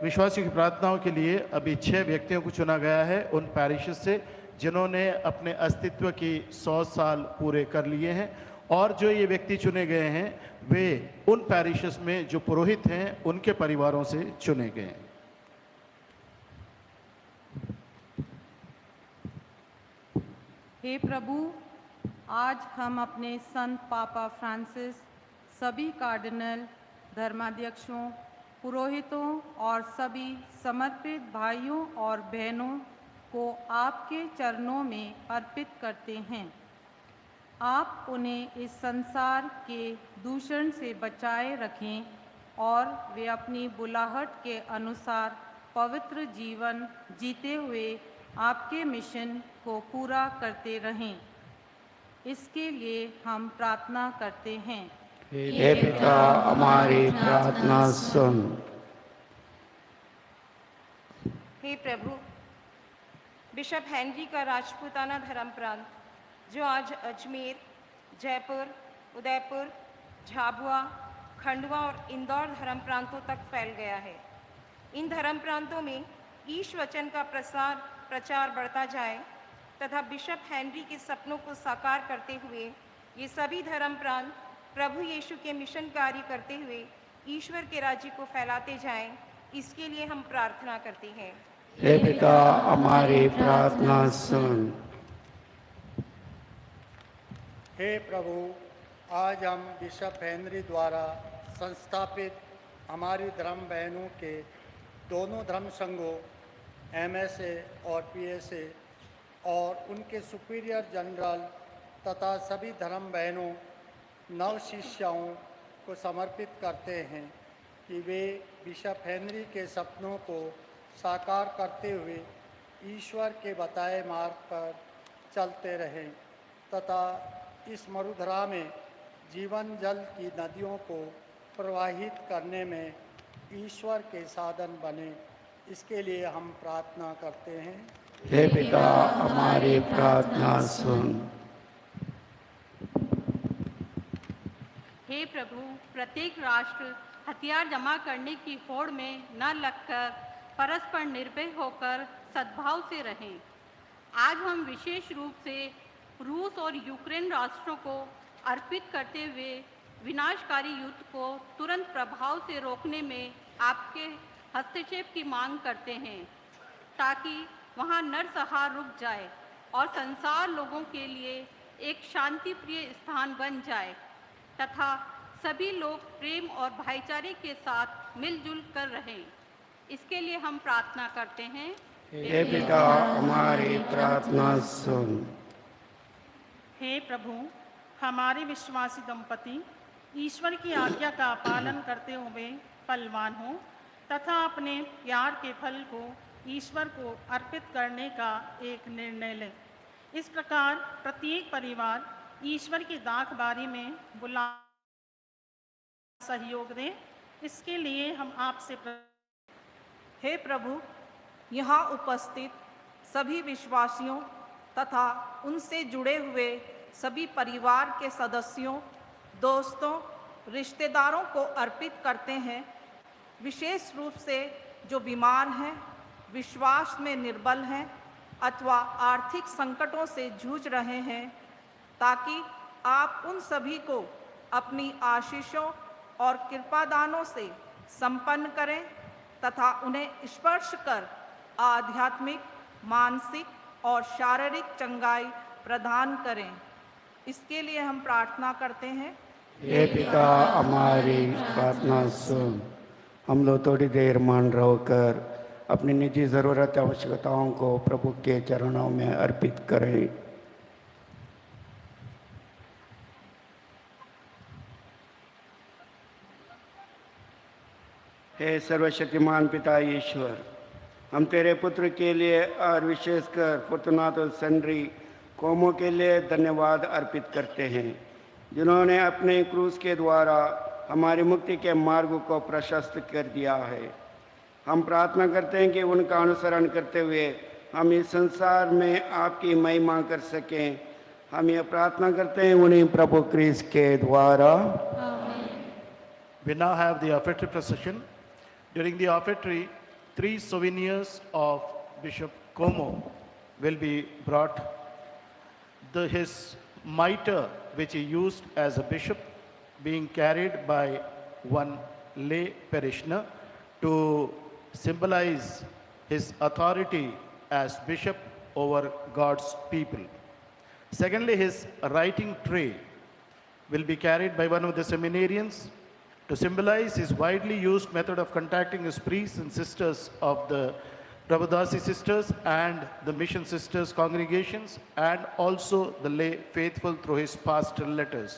विश्वासियों की प्रार्थनाओं के लिए अभी 6 व्यक्तियों को चुना गया है उन पैरिशेस से जिन्होंने अपने अस्तित्व की 100 साल पूरे कर लिए हैं। और जो ये व्यक्ति चुने गए हैं वे उन पैरिशेस में जो पुरोहित हैं उनके परिवारों से चुने गए हैं। हे प्रभु, आज हम अपने संत पापा फ्रांसिस, सभी कार्डिनल, धर्माध्यक्षों, पुरोहितों और सभी समर्पित भाइयों और बहनों को आपके चरणों में अर्पित करते हैं। आप उन्हें इस संसार के दूषण से बचाए रखें और वे अपनी बुलाहट के अनुसार पवित्र जीवन जीते हुए आपके मिशन को पूरा करते रहें। इसके लिए हम प्रार्थना करते हैं। हे पिता हमारी प्रार्थना सुन। हे प्रभु, बिशप हेनरी का राजपूताना धर्म प्रांत जो आज अजमेर, जयपुर, उदयपुर, झाबुआ, खंडवा और इंदौर धर्म प्रांतों तक फैल गया है, इन धर्म प्रांतों में ईश वचन का प्रचार बढ़ता जाए तथा बिशप हेनरी के सपनों को साकार करते हुए ये सभी धर्म प्रांत प्रभु यीशु के मिशन कार्य करते हुए ईश्वर के राज्य को फैलाते जाएं, इसके लिए हम प्रार्थना करते हैं। हे पिता हमारी प्रार्थना सुन। हे प्रभु, आज हम बिशप हेनरी द्वारा संस्थापित हमारी धर्म बहनों के दोनों धर्म संघों MSA और PSA और उनके सुपीरियर जनरल तथा सभी धर्म बहनों नव शिष्याओं को समर्पित करते हैं कि वे बिशप हेनरी के सपनों को साकार करते हुए ईश्वर के बताए मार्ग पर चलते रहें तथा इस मरुधरा में जीवन जल की नदियों को प्रवाहित करने में ईश्वर के साधन बने, इसके लिए हम प्रार्थना करते हैं। हे पिता हमारी प्रार्थना सुन। हे प्रभु, प्रत्येक राष्ट्र हथियार जमा करने की होड़ में न लगकर परस्पर निर्भय होकर सद्भाव से रहें। आज हम विशेष रूप से रूस और यूक्रेन राष्ट्रों को अर्पित करते हुए विनाशकारी युद्ध को तुरंत प्रभाव से रोकने में आपके हस्तक्षेप की मांग करते हैं ताकि वहां नरसंहार रुक जाए और संसार लोगों के लिए एक शांतिप्रिय स्थान बन जाए तथा सभी लोग प्रेम और भाईचारे के साथ मिलजुल कर रहें। इसके लिए हम प्रार्थना करते हैं। हे पिता हमारी प्रार्थना सुन। हे प्रभु, हमारे विश्वासी दंपति ईश्वर की आज्ञा का पालन करते हुए फलवान हो तथा अपने प्यार के फल को ईश्वर को अर्पित करने का एक निर्णय लें। इस प्रकार प्रत्येक परिवार ईश्वर की दाखबारी में बुला सहयोग दें, इसके लिए हम आपसे हे प्रभु, यहाँ उपस्थित सभी विश्वासियों तथा उनसे जुड़े हुए सभी परिवार के सदस्यों, दोस्तों, रिश्तेदारों को अर्पित करते हैं, विशेष रूप से जो बीमार हैं, विश्वास में निर्बल हैं अथवा आर्थिक संकटों से जूझ रहे हैं, ताकि आप उन सभी को अपनी आशीषों और कृपादानों से संपन्न करें तथा उन्हें स्पर्श कर आध्यात्मिक, मानसिक और शारीरिक चंगाई प्रदान करें। इसके लिए हम प्रार्थना करते हैं। हे पिता, हमारी प्रार्थना सुन। हम लोग थोड़ी देर मान रहकर अपनी निजी ज़रूरत आवश्यकताओं को प्रभु के चरणों में अर्पित करें। हे सर्वशक्तिमान पिता ईश्वर, हम तेरे पुत्र के लिए और विशेषकर फॉर्चुनाटस सेमिनरी कौमों के लिए धन्यवाद अर्पित करते हैं, जिन्होंने अपने क्रूस के द्वारा हमारी मुक्ति के मार्ग को प्रशस्त कर दिया है। हम प्रार्थना करते हैं कि उनका अनुसरण करते हुए हम इस संसार में आपकी महिमा कर सकें। हम ये प्रार्थना करते हैं उन्हीं प्रभु क्रिस्त के द्वारा। We now have the offertory procession. During the offertory, 3 souvenirs of Bishop Como will be brought. His mitre, which he used as a bishop, being carried by one lay parishioner to symbolize his authority as bishop over God's people. Secondly, his writing tray will be carried by one of the seminarians to symbolize his widely used method of contacting his priests and sisters of the Prabhudasi sisters and the mission sisters congregations, and also the lay faithful through his pastoral letters.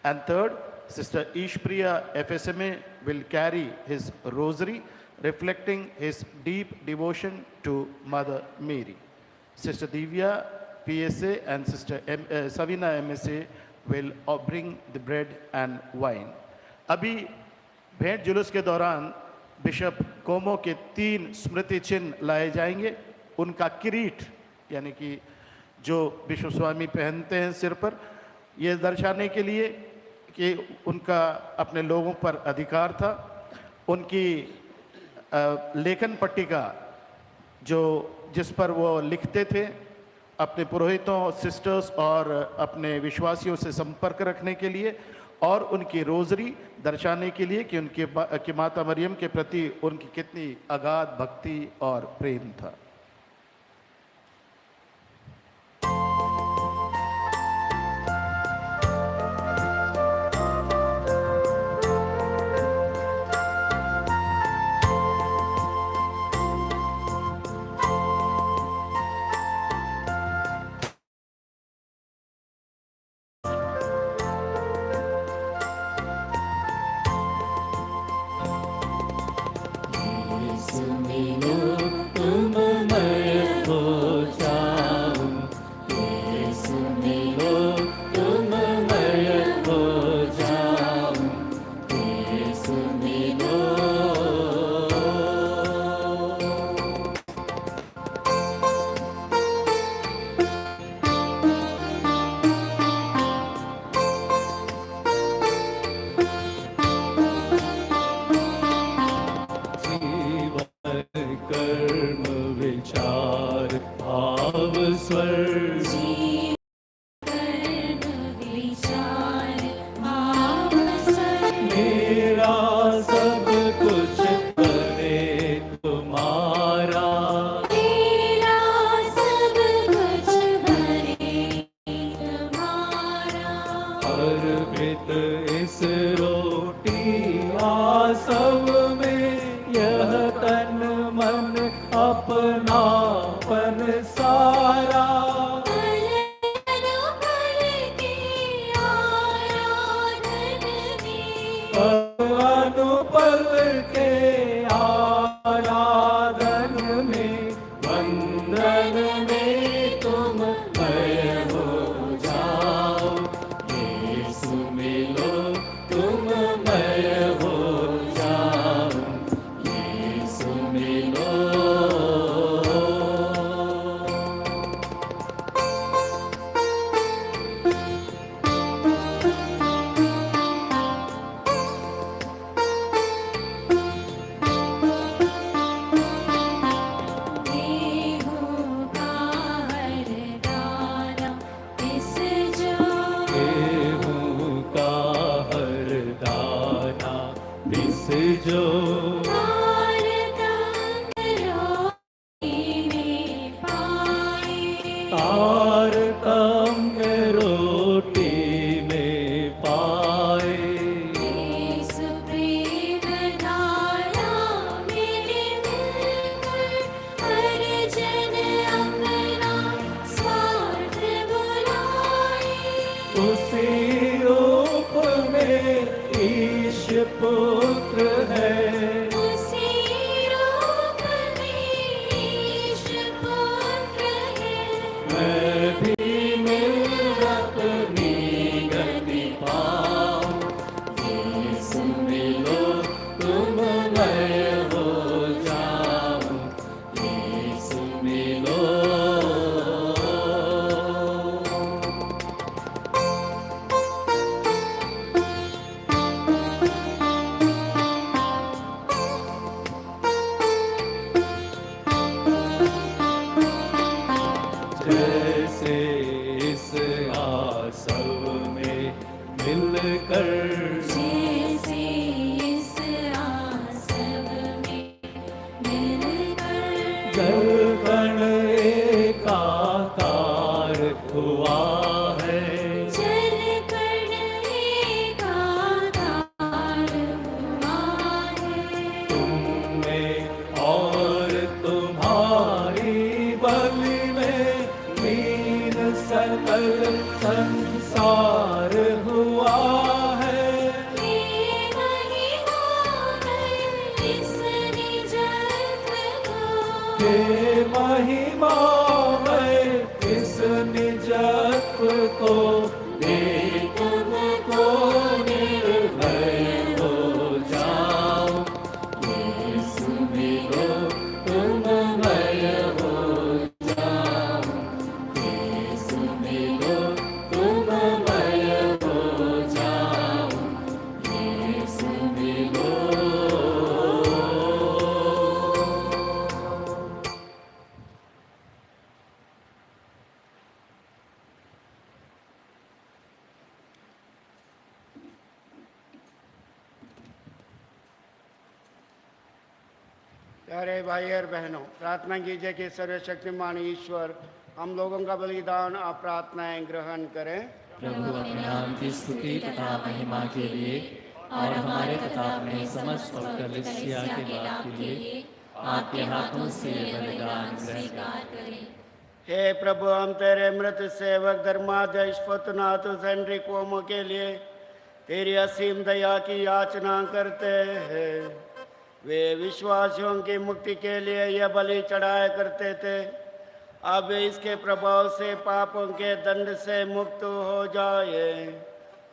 And third, Sister Ishpriya FSMA will carry his rosary, reflecting his deep devotion to Mother Mary. Sister Divya PSA and Sister Savina MSA will bring the bread and wine. अभी भेंट जुलूस के दौरान bishop कोमो के 3 स्मृति चिन्ह लाए जाएंगे। उनका किरीट, यानी कि जो बिशप स्वामी पहनते हैं सिर पर, ये दर्शाने के लिए कि उनका अपने लोगों पर अधिकार था। उनकी लेखन पट्टिका जिस पर वो लिखते थे, अपने पुरोहितों, सिस्टर्स और अपने विश्वासियों से संपर्क रखने के लिए, और उनकी रोजरी दर्शाने के लिए कि माता मरियम के प्रति उनकी कितनी अगाध भक्ति और प्रेम था। तुम इस जो तारतम्य रोटी में पाए उसी रूप में ईश पुत्र है मैं भी मिल अपनी गति पाऊं यीशु मिलो तुम मैं हो जाऊं यीशु मिलो जैसे इस आसव में मिलकर जल कण एकाकार हुआ है तुम में और तुम्हारी बलि में लीन सकल संसार हुआ है हे महिमा में इस निजत्व को दे तुमको निर्भय हो जाओ यीशु मिलो तुम मय हो जाओ यीशु मिलो तुम मय हो जाओ यीशु मिलो प्यारे भाई और बहनों, प्रार्थना कीजिए कि सर्वशक्तिमान ईश्वर हम लोगों का बलिदान आप प्रार्थनाएं ग्रहण करें। प्रभु अपने नाम की स्तुति तथा महिमा के लिए और हमारे तथा अपने समस्त पवित्र कलीसिया के लाभ के लिए आपके हाथों से बलिदान स्वीकार करें। हे प्रभु, हम तेरे मृत सेवक धर्माध्यक्ष फॉर्चुनातुस हेनरी कोमो के लिए तेरी असीम दया की याचना करते हैं। वे विश्वासियों की मुक्ति के लिए यह बलि चढ़ाया करते थे। अब वे इसके प्रभाव से पापों के दंड से मुक्त हो जाए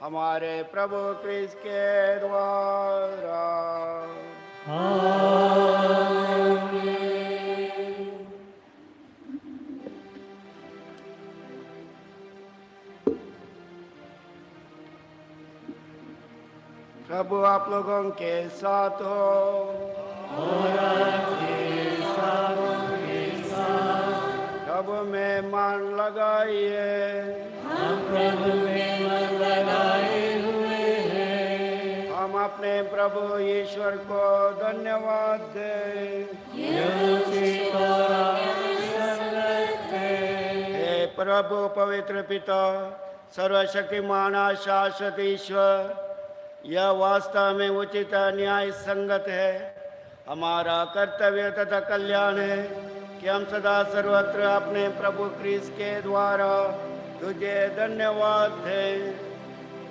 हमारे प्रभु क्रिस्त के द्वारा। प्रभु आप लोगों के साथ हो और आपके साथ प्रभु में मन लगाइए। हम प्रभु में मन लगाए हुए हैं। हम अपने प्रभु ईश्वर को धन्यवाद दें। यह उचित और आवश्यक है। हे प्रभु पवित्र पिता, सर्वशक्तिमान शाश्वत ईश्वर, यह वास्तव में उचित न्याय संगत है, हमारा कर्तव्य तथा कल्याण है कि हम सदा सर्वत्र अपने प्रभु क्रिस्त के द्वारा तुझे धन्यवाद दें।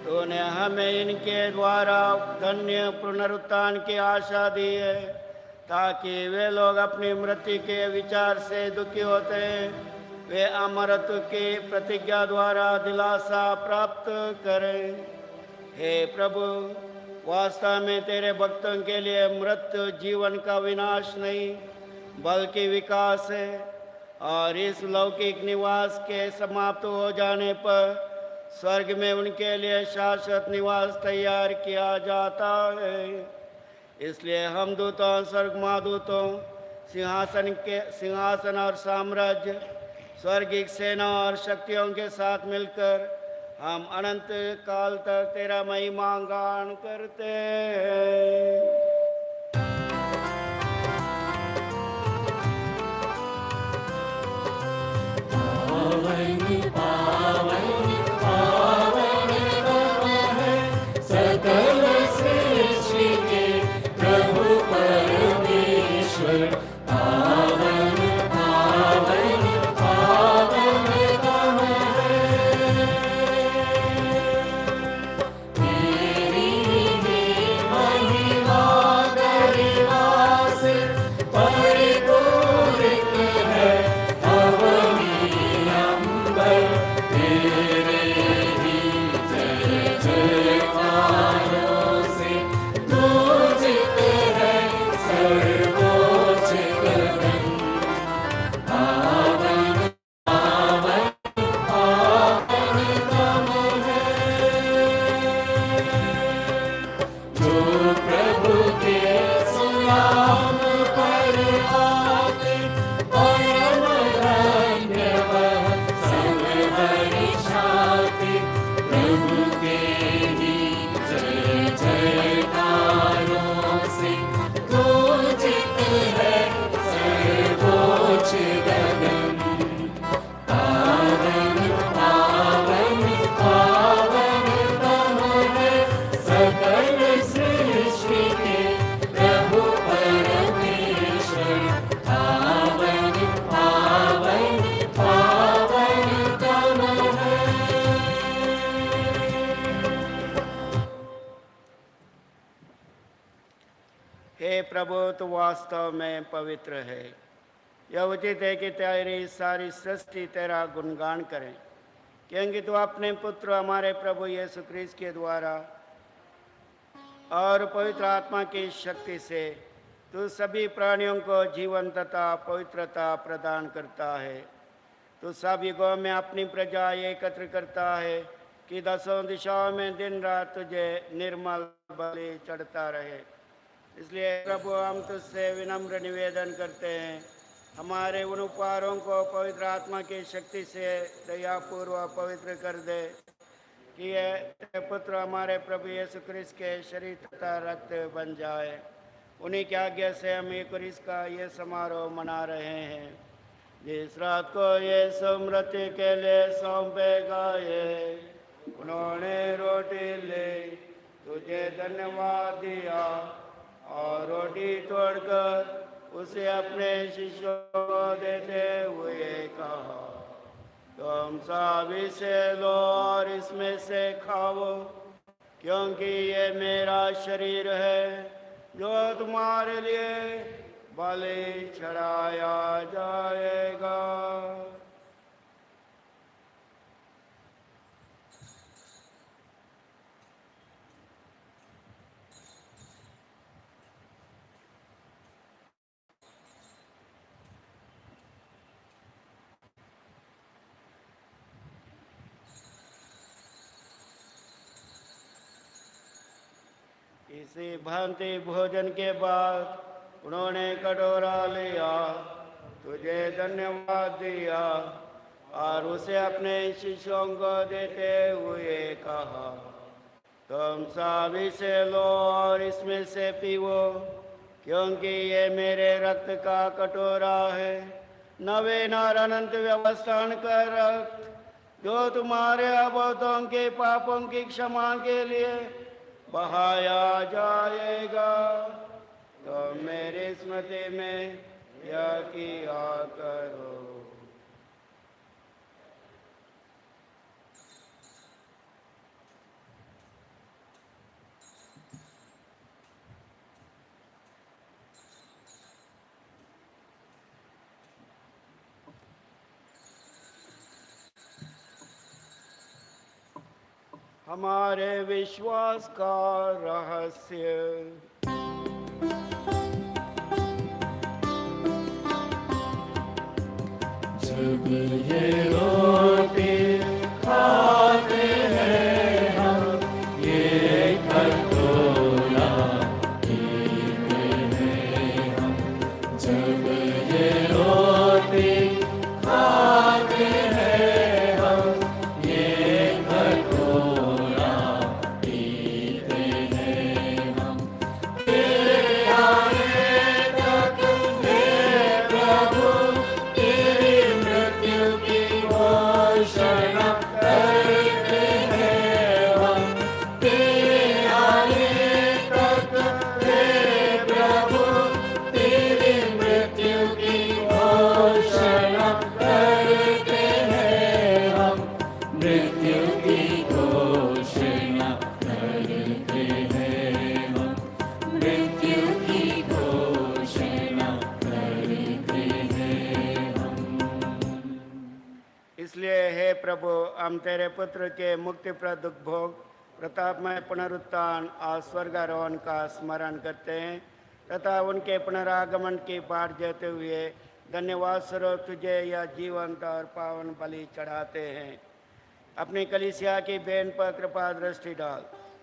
तूने हमें इनके द्वारा धन्य पुनरुत्थान की आशा दी है, ताकि वे लोग अपनी मृत्यु के विचार से दुखी होते हैं, वे अमरत्व की प्रतिज्ञा द्वारा दिलासा प्राप्त करें। हे प्रभु, वास्तव में तेरे भक्तों के लिए मृत्यु जीवन का विनाश नहीं बल्कि विकास है, और इस लौकिक निवास के समाप्त हो जाने पर स्वर्ग में उनके लिए शाश्वत निवास तैयार किया जाता है। इसलिए हम दूतों, स्वर्ग महादूतों, सिंहासन और साम्राज्य, स्वर्गिक सेना और शक्तियों के साथ मिलकर हम अनंत काल तक तेरा महिमा गान करते हैं। हे प्रभु तू वास्तव में पवित्र है। यह उचित है कि तेरी सारी सृष्टि तेरा गुणगान करें, क्योंकि तू अपने पुत्र हमारे प्रभु यीशु क्रिस्त के द्वारा और पवित्र आत्मा की शक्ति से तू सभी प्राणियों को जीवन तथा पवित्रता प्रदान करता है। तू सब युगों में अपनी प्रजा एकत्र करता है कि दसों दिशाओं में दिन रात तुझे निर्मल बलि चढ़ता रहे। इसलिए प्रभु हम तुझसे विनम्र निवेदन करते हैं, हमारे उन उपहारों को पवित्र आत्मा की शक्ति से दयापूर्वक पवित्र कर दे कि ये तेरे पुत्र हमारे प्रभु यीशु क्रिस्त के शरीर तथा रक्त बन जाए। उन्हीं की आज्ञा से हम यूकरिस्ट का ये समारोह मना रहे हैं। जिस रात को यीशु मृत्यु के लिए सौंपे गए, उन्होंने रोटी ली, तुझे धन्यवाद दिया और रोटी तोड़कर उसे अपने शिष्यों को देते हुए कहा, तुम सब इसे लो और इसमें से खाओ, क्योंकि ये मेरा शरीर है जो तुम्हारे लिए बलि चढ़ाया जाएगा। इसी भांति भोजन के बाद उन्होंने कटोरा लिया, तुझे धन्यवाद दिया और उसे अपने शिष्यों को देते हुए कहा, तुम सब इसे लो और इसमें से पीवो, क्योंकि ये मेरे रक्त का कटोरा है, नवीन और अनंत व्यवस्थान का रक्त, जो तुम्हारे बहुतों के पापों की क्षमा के लिए बहाया जाएगा। तो मेरी स्मृति में यह किया करो। हमारे विश्वास का रहस्य। जब ये रोटी खाते हैं हम, ये कटोरा पीते हैं हम, जब ये रोटी खाते हैं हम, ये कटोरा पीते हैं हम, तेरे आने तक हे प्रभु तेरी मृत्यु की घोषणा करते हैं हम, तेरे आने तक हे प्रभु तेरी मृत्यु की घोषणा करते हैं हम, मृत्यु की घोषणा करते हैं हम, मृत्यु की घोषणा करते हैं हम। इसलिए हे प्रभु हम तेरे पुत्र के मुक्तिप्रद भोग प्रतापमय पुनरुत्थान और स्वर्गारोहण का स्मरण करते हैं तथा उनके पुनरागमन की बाट देते हुए धन्यवाद स्वरूप तुझे यह जीवंत और पावन बलि चढ़ाते हैं। अपनी कलीसिया की बेन पर कृपा दृष्टि डाल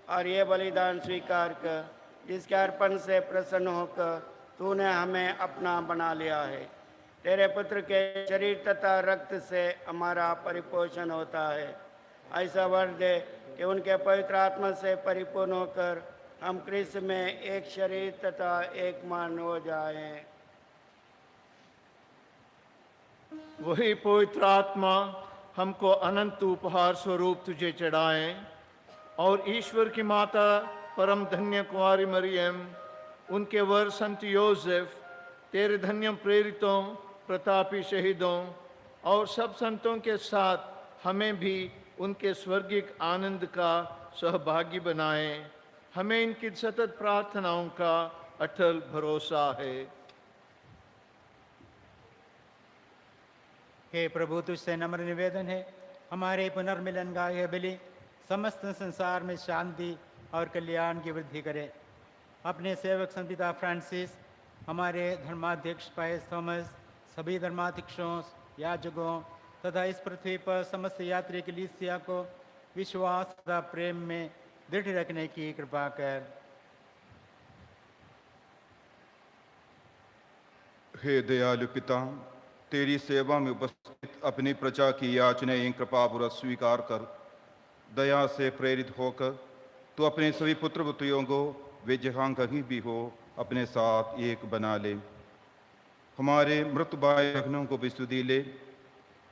और ये बलिदान स्वीकार कर, जिसके अर्पण से प्रसन्न होकर तूने हमें अपना बना लिया है। तेरे पुत्र के शरीर तथा रक्त से हमारा परिपोषण होता है। ऐसा वर दे कि उनके पवित्र आत्मा से परिपूर्ण होकर हम क्रिस्त में एक शरीर तथा एक मन हो जाएं। वही पवित्र आत्मा हमको अनंत उपहार स्वरूप तुझे चढ़ाएं और ईश्वर की माता परम धन्य कुंवारी मरियम, उनके वर संत योसेफ, तेरे धन्य प्रेरितों, प्रतापी शहीदों और सब संतों के साथ हमें भी उनके स्वर्गिक आनंद का सहभागी बनाएं। हमें इनकी सतत प्रार्थनाओं का अटल भरोसा है। हे प्रभु, तुझसे नम्र निवेदन है, हमारे पुनर्मिलन का यह बलि समस्त संसार में शांति और कल्याण की वृद्धि करे। अपने सेवक संत पिता फ्रांसिस, हमारे धर्माध्यक्ष पायस थॉमस, सभी धर्माध्यक्षों, याजकों तथा इस पृथ्वी पर समस्त यात्री कलीसिया को विश्वास तथा प्रेम में दृढ़ रखने की कृपा कर। हे दयालु पिता, तेरी सेवा में उपस्थित अपनी प्रजा की याचनाएं कृपापूर्वक स्वीकार कर दया से प्रेरित होकर तो अपने सभी पुत्र पुत्रियों को वे जहाँ कहीं भी हो अपने साथ एक बना ले। हमारे मृत भाई बहनों को भी सुधी ले,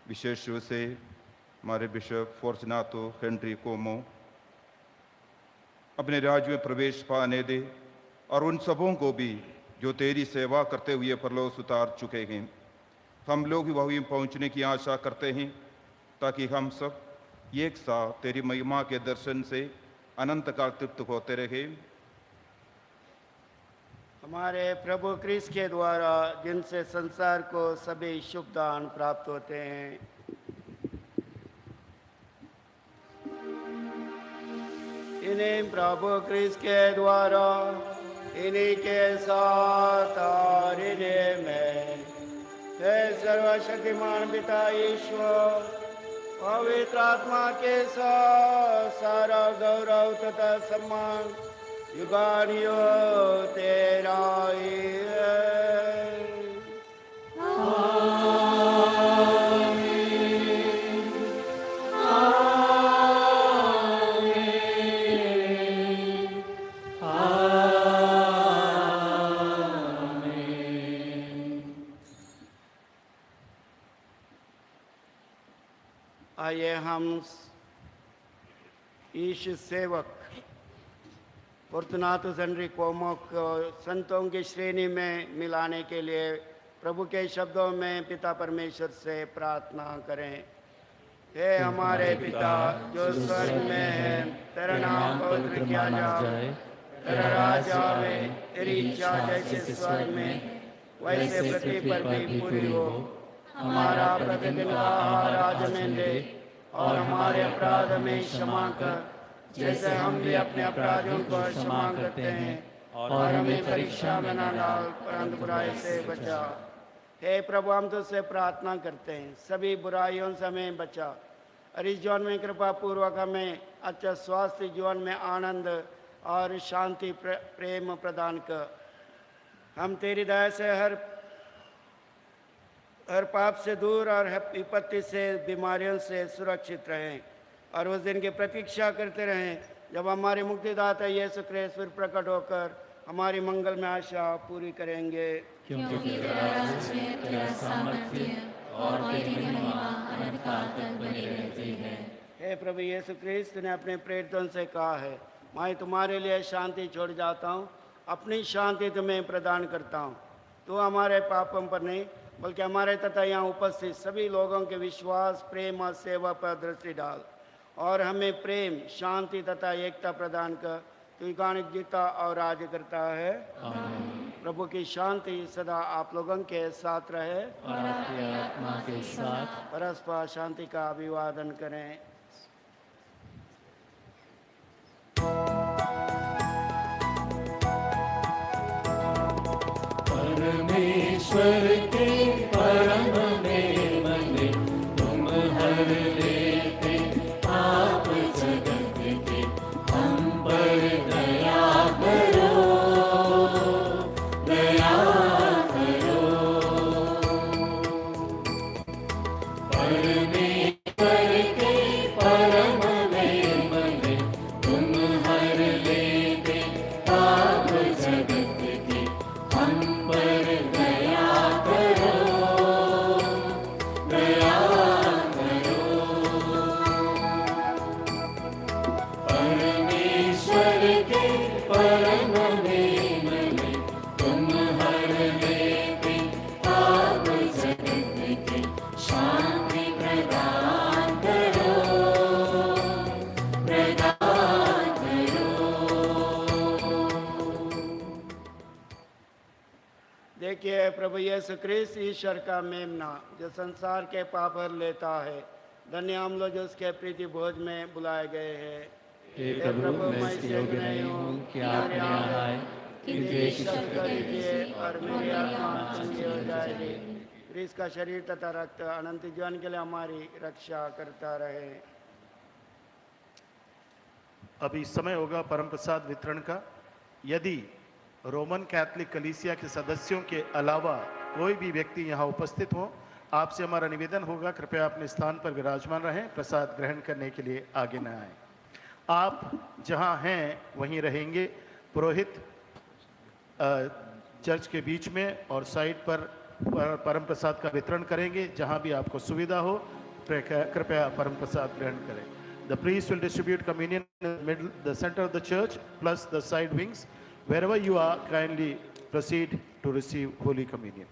विशेष रूप से हमारे बिशप फॉर्चुनातो हेनरी कोमो अपने राज्य में प्रवेश पाने दे, और उन सबों को भी जो तेरी सेवा करते हुए परलोक उतार चुके हैं। हम लोग भी वहीं पहुँचने की आशा करते हैं ताकि हम सब एक साथ तेरी महिमा के दर्शन से अनंत काल तृप्त होते रहे। हमारे प्रभु क्रिस्त के द्वारा जिनसे संसार को सभी शुभ दान प्राप्त होते हैं, इन्हीं प्रभु क्रिस्त के द्वारा, इन्हीं के साथ और इन्हीं में हे सर्वशक्तिमान पिता ईश्वर, पवित्र आत्मा के साथ सारा गौरव तथा सम्मान युगानियों तेरा ही है। आइए हम ईश सेवक फॉर्चुनाटस हेनरी कोमो को संतों की श्रेणी में मिलाने के लिए प्रभु के शब्दों में पिता परमेश्वर से प्रार्थना करें। हे हमारे पिता जो स्वर्ग में है, तेरा नाम पवित्र किया जाए, तेरा राज आवे, तेरी इच्छा जैसे स्वर्ग में वैसे पृथ्वी पर भी पूरी हो। हमारा प्रतिदिन का आहार आज हमें दे, और हमारे अपराध में क्षमा कर जैसे हम भी अपने अपराधियों को क्षमा करते हैं, और हमें परीक्षा में न डाल परंतु बुराई से बचा। हे प्रभु, हम तुझसे प्रार्थना करते हैं सभी बुराइयों से हमें बचा, और इस जीवन में कृपा पूर्वक हमें अच्छा स्वास्थ्य, जीवन में आनंद और शांति प्रेम प्रदान कर। हम तेरी दया से हर पाप से दूर और विपत्ति से, बीमारियों से सुरक्षित रहें, और उस दिन की प्रतीक्षा करते रहें जब हमारे मुक्तिदाता यीशु क्रिस्त फिर प्रकट होकर हमारी मंगल में आशा पूरी करेंगे। क्योंकि तेरा राज्य, तेरा सामर्थ्य और तेरी महिमा अनंत काल तक बनी रहती है। हे प्रभु यीशु क्रिस्त ने अपने प्रेरितों से कहा है, मैं तुम्हारे लिए शांति छोड़ जाता हूँ, अपनी शांति तुम्हें प्रदान करता हूँ। तो हमारे पापों पर नहीं बल्कि हमारे तथा यहाँ उपस्थित सभी लोगों के विश्वास, प्रेम और सेवा पर दृष्टि डाल, और हमें प्रेम, शांति तथा एकता प्रदान कर तू युगानुग जीता और राज करता है। प्रभु की शांति सदा आप लोगों के साथ रहे, और आपकी आत्मा के साथ। परस्पर शांति का अभिवादन करें। परमेश्वर के परम निर्मल तुम हर लेते आप जगत के, हम पर दया करो, दया करो। परमेश्वर के परम निर्मल तुम हर लेते आप जगत के, हम पर दया करो। देखिए प्रभु यीशु क्रिस्त ईश्वर का मेमना जो संसार के पाप भर लेता है। धन्य हम लोग जो उसके प्रीति भोज में बुलाए गए हैं। हे प्रभु मैं इस योग्य नहीं हूँ कि आप मेरे यहाँ आए, किंतु एक शब्द कह दीजिए और मेरी आत्मा चंगी हो जाएगी। क्रिस्त का शरीर तथा रक्त अनंत जीवन के लिए हमारी रक्षा करता रहे। अभी समय होगा परम प्रसाद वितरण का। यदि रोमन कैथोलिक कलीसिया के सदस्यों के अलावा कोई भी व्यक्ति यहाँ उपस्थित हो, आपसे हमारा निवेदन होगा कृपया अपने स्थान पर विराजमान रहें, प्रसाद ग्रहण करने के लिए आगे न आए। आप जहाँ हैं वहीं रहेंगे। पुरोहित चर्च के बीच में और साइड पर परम प्रसाद का वितरण करेंगे। जहाँ भी आपको सुविधा हो कृपया परम प्रसाद ग्रहण करें। The priest will distribute communion in the middle, the center of the church, plus the side wings. Wherever you are, kindly proceed to receive Holy Communion.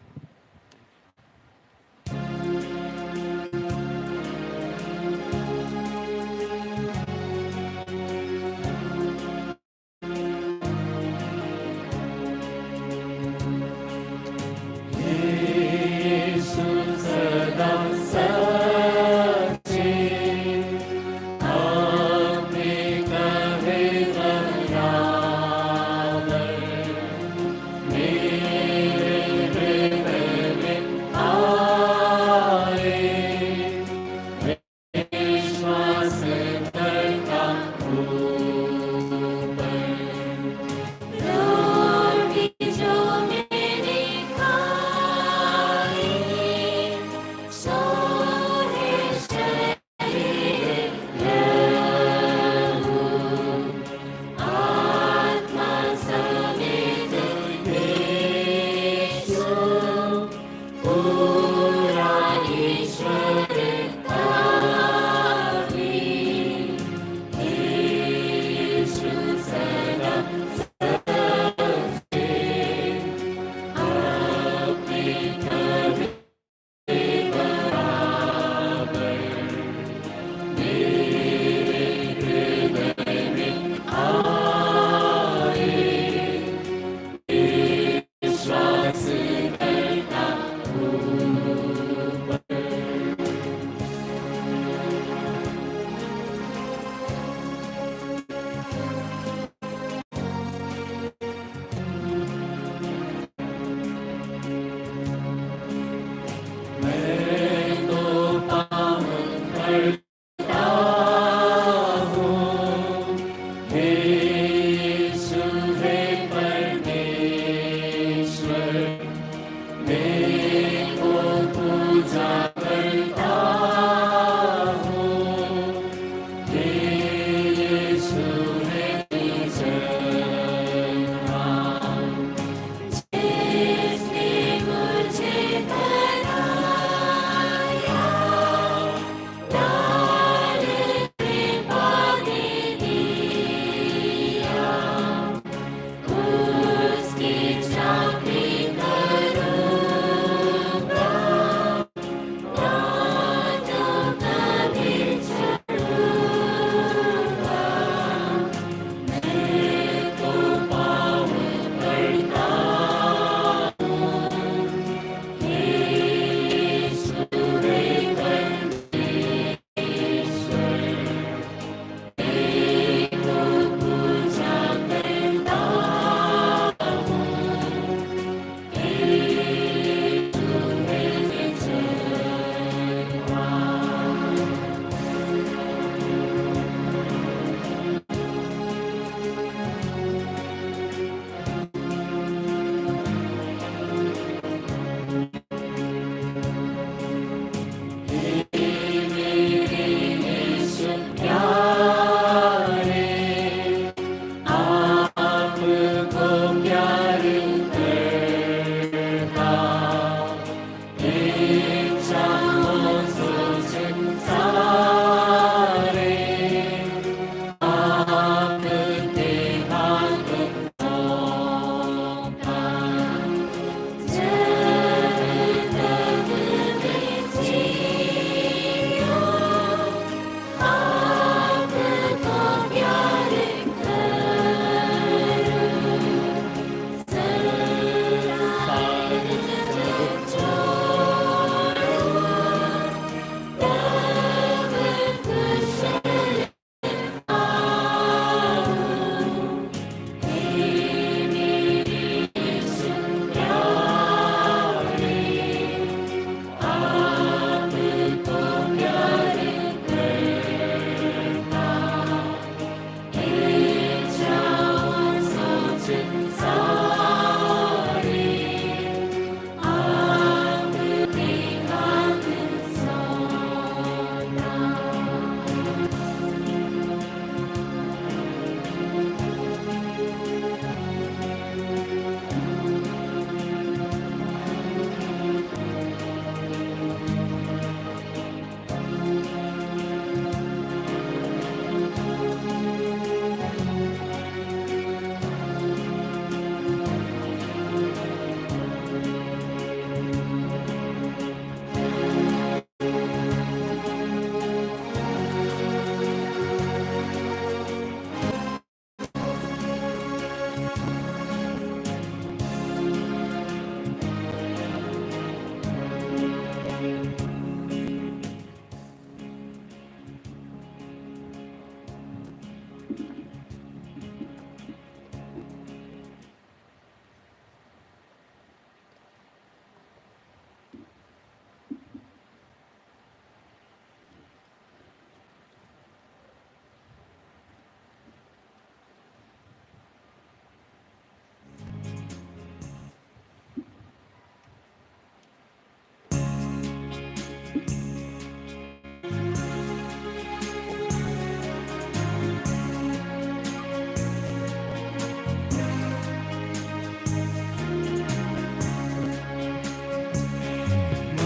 मेरे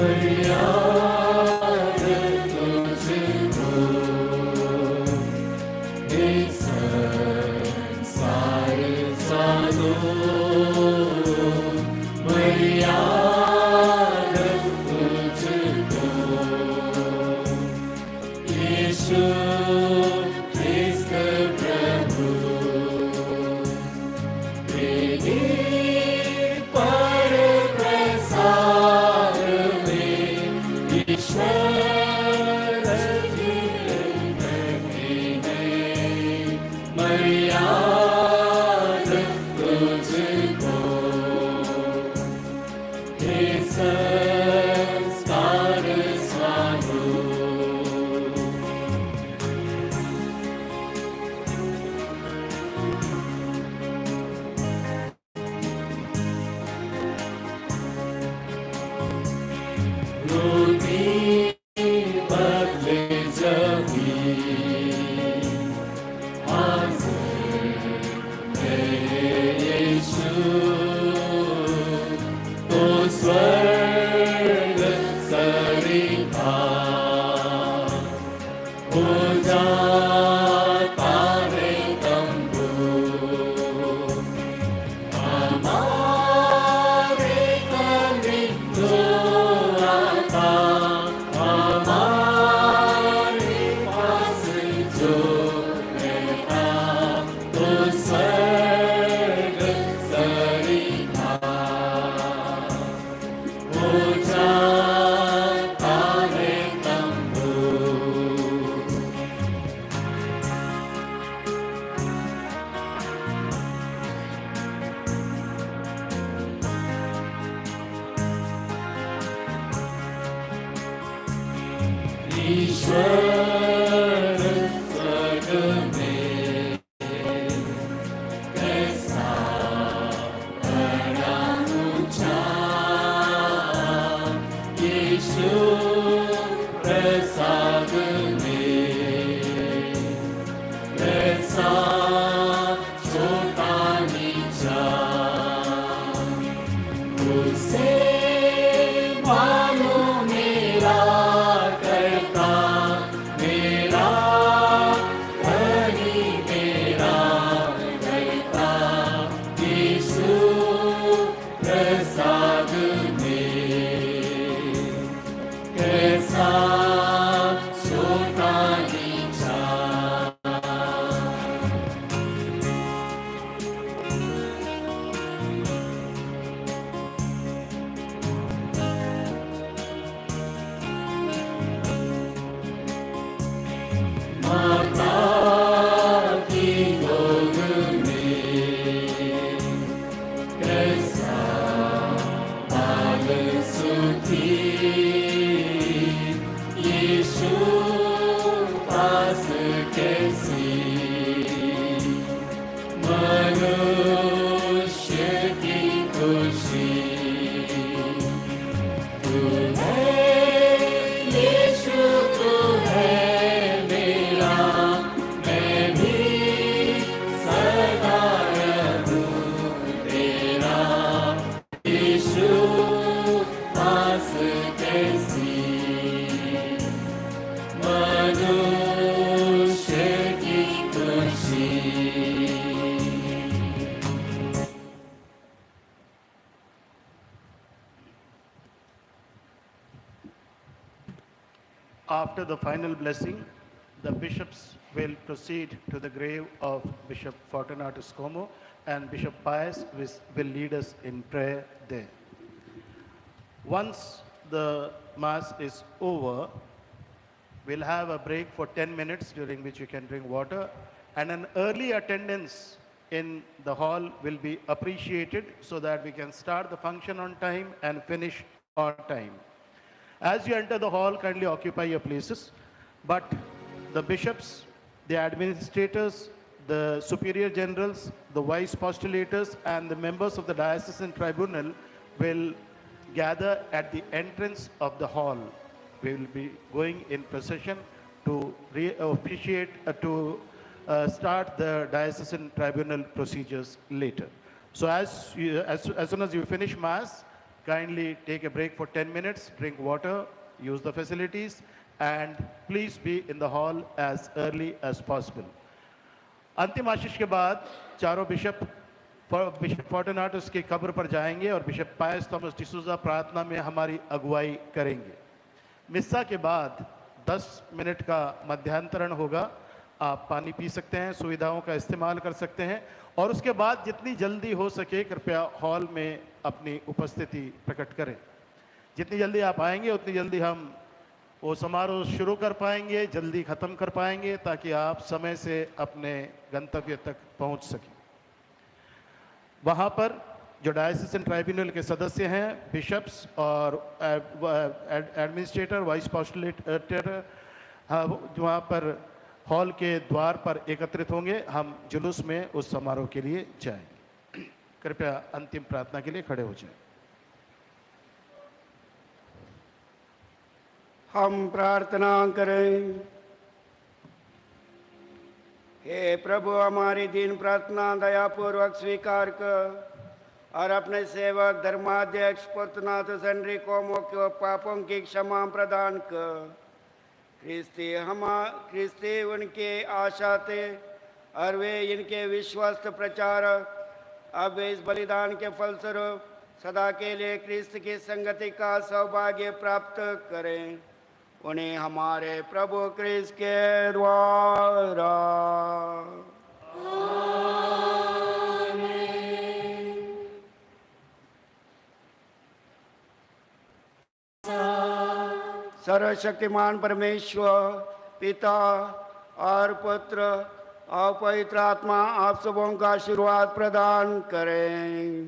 मर्याद तुझको हे संसार साधो मर्याद तुझको यीशु ख्रिस्त प्रभु तेरी पर प्रसाद में ईश्वर करते हैं मर्याद तुझको हे संस्कार साधु रोटी बदले जबी हाजिर है यीशु तो स्वर्ग सरिता हो जाता है तंबू हमारे कभी तो आता हमारे पास जो रहता तो स्वर्ग सरिता हो जाता है तंबू ईश्वर स्वर्ग में कैसा बड़ा ऊंचा यीशु प्रसाद में कैसा छोटा नीचा उसे मानो मेरा करता मेरा धनी मेरा करता यीशु प्रसाद में कैसा छोटा नीचा माता की गोद में कैसा बाल सुखी यीशु पास कैसी मनुष्य की खुशी तू है यीशु तू है मेरा मैं भी सदा रहूं तेरा यीशु पास कैसी मनुष्य की खुशी After the final blessing, the bishops will proceed to the grave of Bishop Fortunatus Como, and Bishop Pius will lead us in prayer there. Once the Mass is over, we'll have a break for 10 minutes during which you can drink water, and an early attendance in the hall will be appreciated so that we can start the function on time and finish on time. As you enter the hall, kindly occupy your places, but the bishops, the administrators, the superior generals, the vice postulators, and the members of the diocesan tribunal will gather at the entrance of the hall. We will be going in procession to start the diocesan tribunal procedures later. So as soon as you finish Mass, Kindly take a break for 10 minutes, drink water, use the facilities, and please be in the hall as early as possible. अंतिम आशीष के बाद चारों bishop फॉर्टुनाटस की कब्र पर जाएंगे और bishop पायस Thomas D'Souza प्रार्थना में हमारी अगुवाई करेंगे। मिस्सा के बाद 10 मिनट का मध्यांतरण होगा। आप पानी पी सकते हैं, सुविधाओं का इस्तेमाल कर सकते हैं और उसके बाद जितनी जल्दी हो सके कृपया हॉल में अपनी उपस्थिति प्रकट करें। जितनी जल्दी आप आएंगे उतनी जल्दी हम वो समारोह शुरू कर पाएंगे, जल्दी ख़त्म कर पाएंगे ताकि आप समय से अपने गंतव्य तक पहुंच सकें। वहाँ पर जो डायसिसन ट्राइब्यूनल के सदस्य हैं, बिशप्स और एडमिनिस्ट्रेटर, वाइस पोस्टलेटर वहाँ पर हॉल के द्वार पर एकत्रित होंगे। हम जुलूस में उस समारोह के लिए जाएंगे। कृपया अंतिम प्रार्थना के लिए खड़े हो जाएं। हम प्रार्थना करें। हे प्रभु, हमारी दीन प्रार्थना दयापूर्वक स्वीकार कर और अपने सेवक धर्माध्यक्ष फॉर्टुनाटस एनरिको को पापों की क्षमा प्रदान कर। क्रिस्ती उनके आशा थे और वे इनके विश्वस्त प्रचारक अब इस बलिदान के फलस्वरूप सदा के लिए क्रिस्त की संगति का सौभाग्य प्राप्त करें। उन्हें हमारे प्रभु क्रिस्त के द्वारा सर्वशक्तिमान परमेश्वर पिता और पुत्र और पवित्र आत्मा आप सबों का आशीर्वाद प्रदान करें।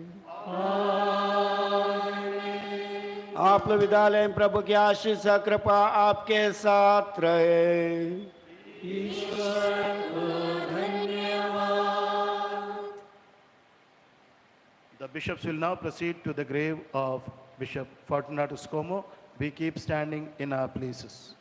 आप लोग विदा लें। प्रभु की आशीष और कृपा आपके साथ रहे। ईश्वर को धन्यवाद। The bishops will now proceed to the grave of Bishop Fortunatus Como. We keep standing in our places.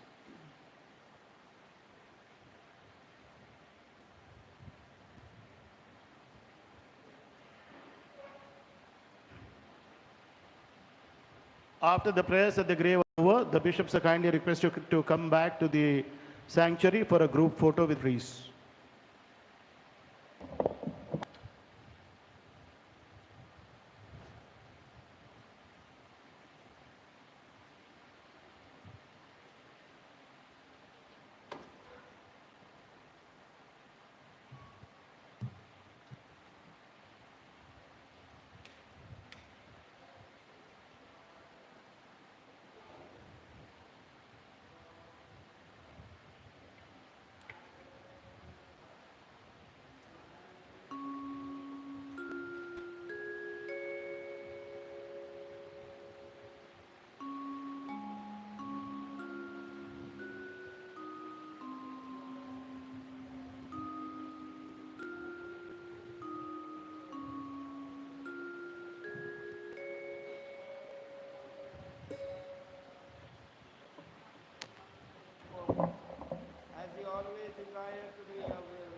After the prayers at the grave are over, the bishops are kindly requested to come back to the sanctuary for a group photo with wreaths. As he always desired to be your will,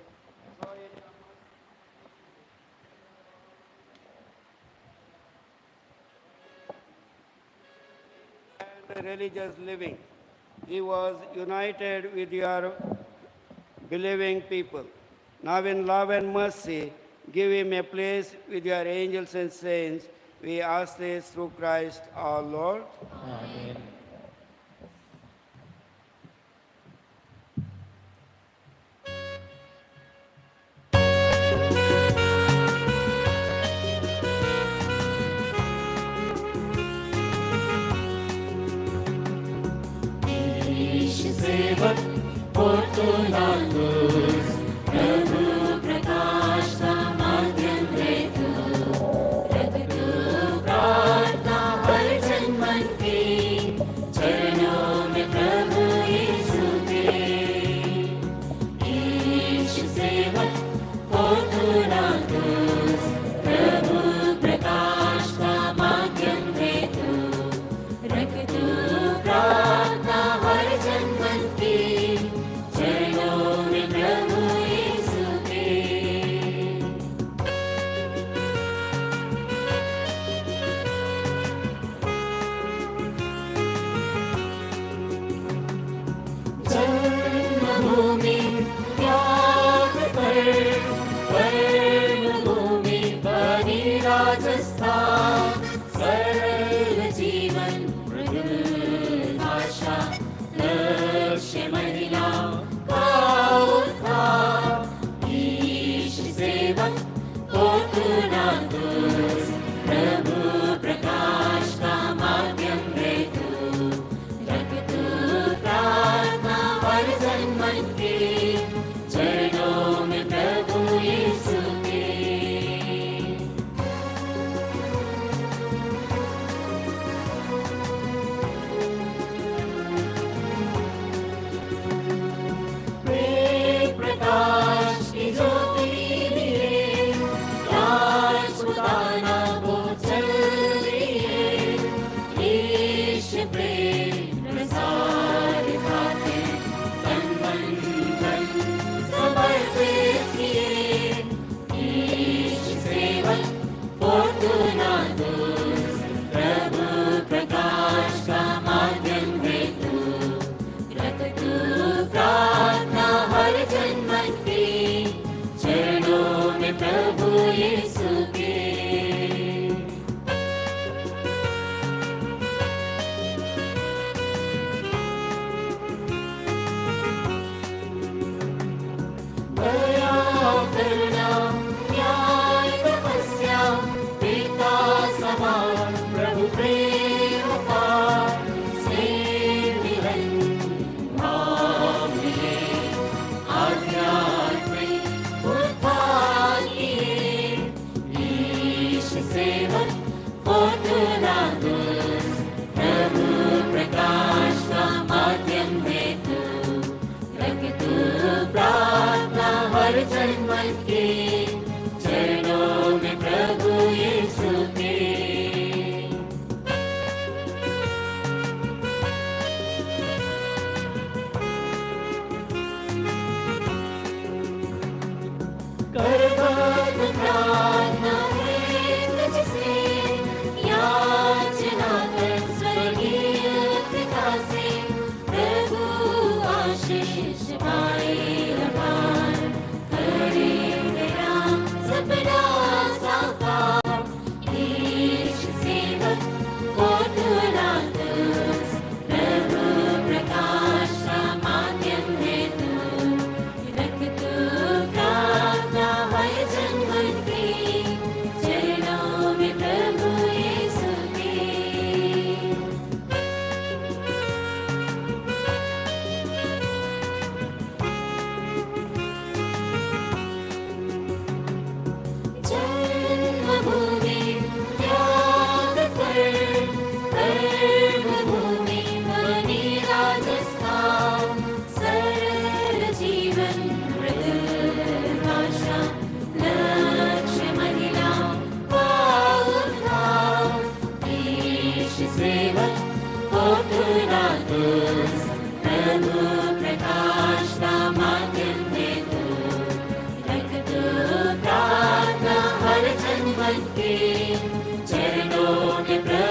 so in your and religious living, he was united with your believing people. Now in love and mercy, give him a place with your angels and saints. We ask this through Christ our Lord. Amen. सेवक Fortunatus, प्रभु प्रकाश का माध्यम है तू, रख तू प्रार्थना हर जन्मन की, चरणों में प्रभु यीशु के। ईश सेवक Fortunatus, प्रभु प्रकाश का माध्यम है तू, रख तू प्रार्थना हर जन्मन की, चरणों प्रभु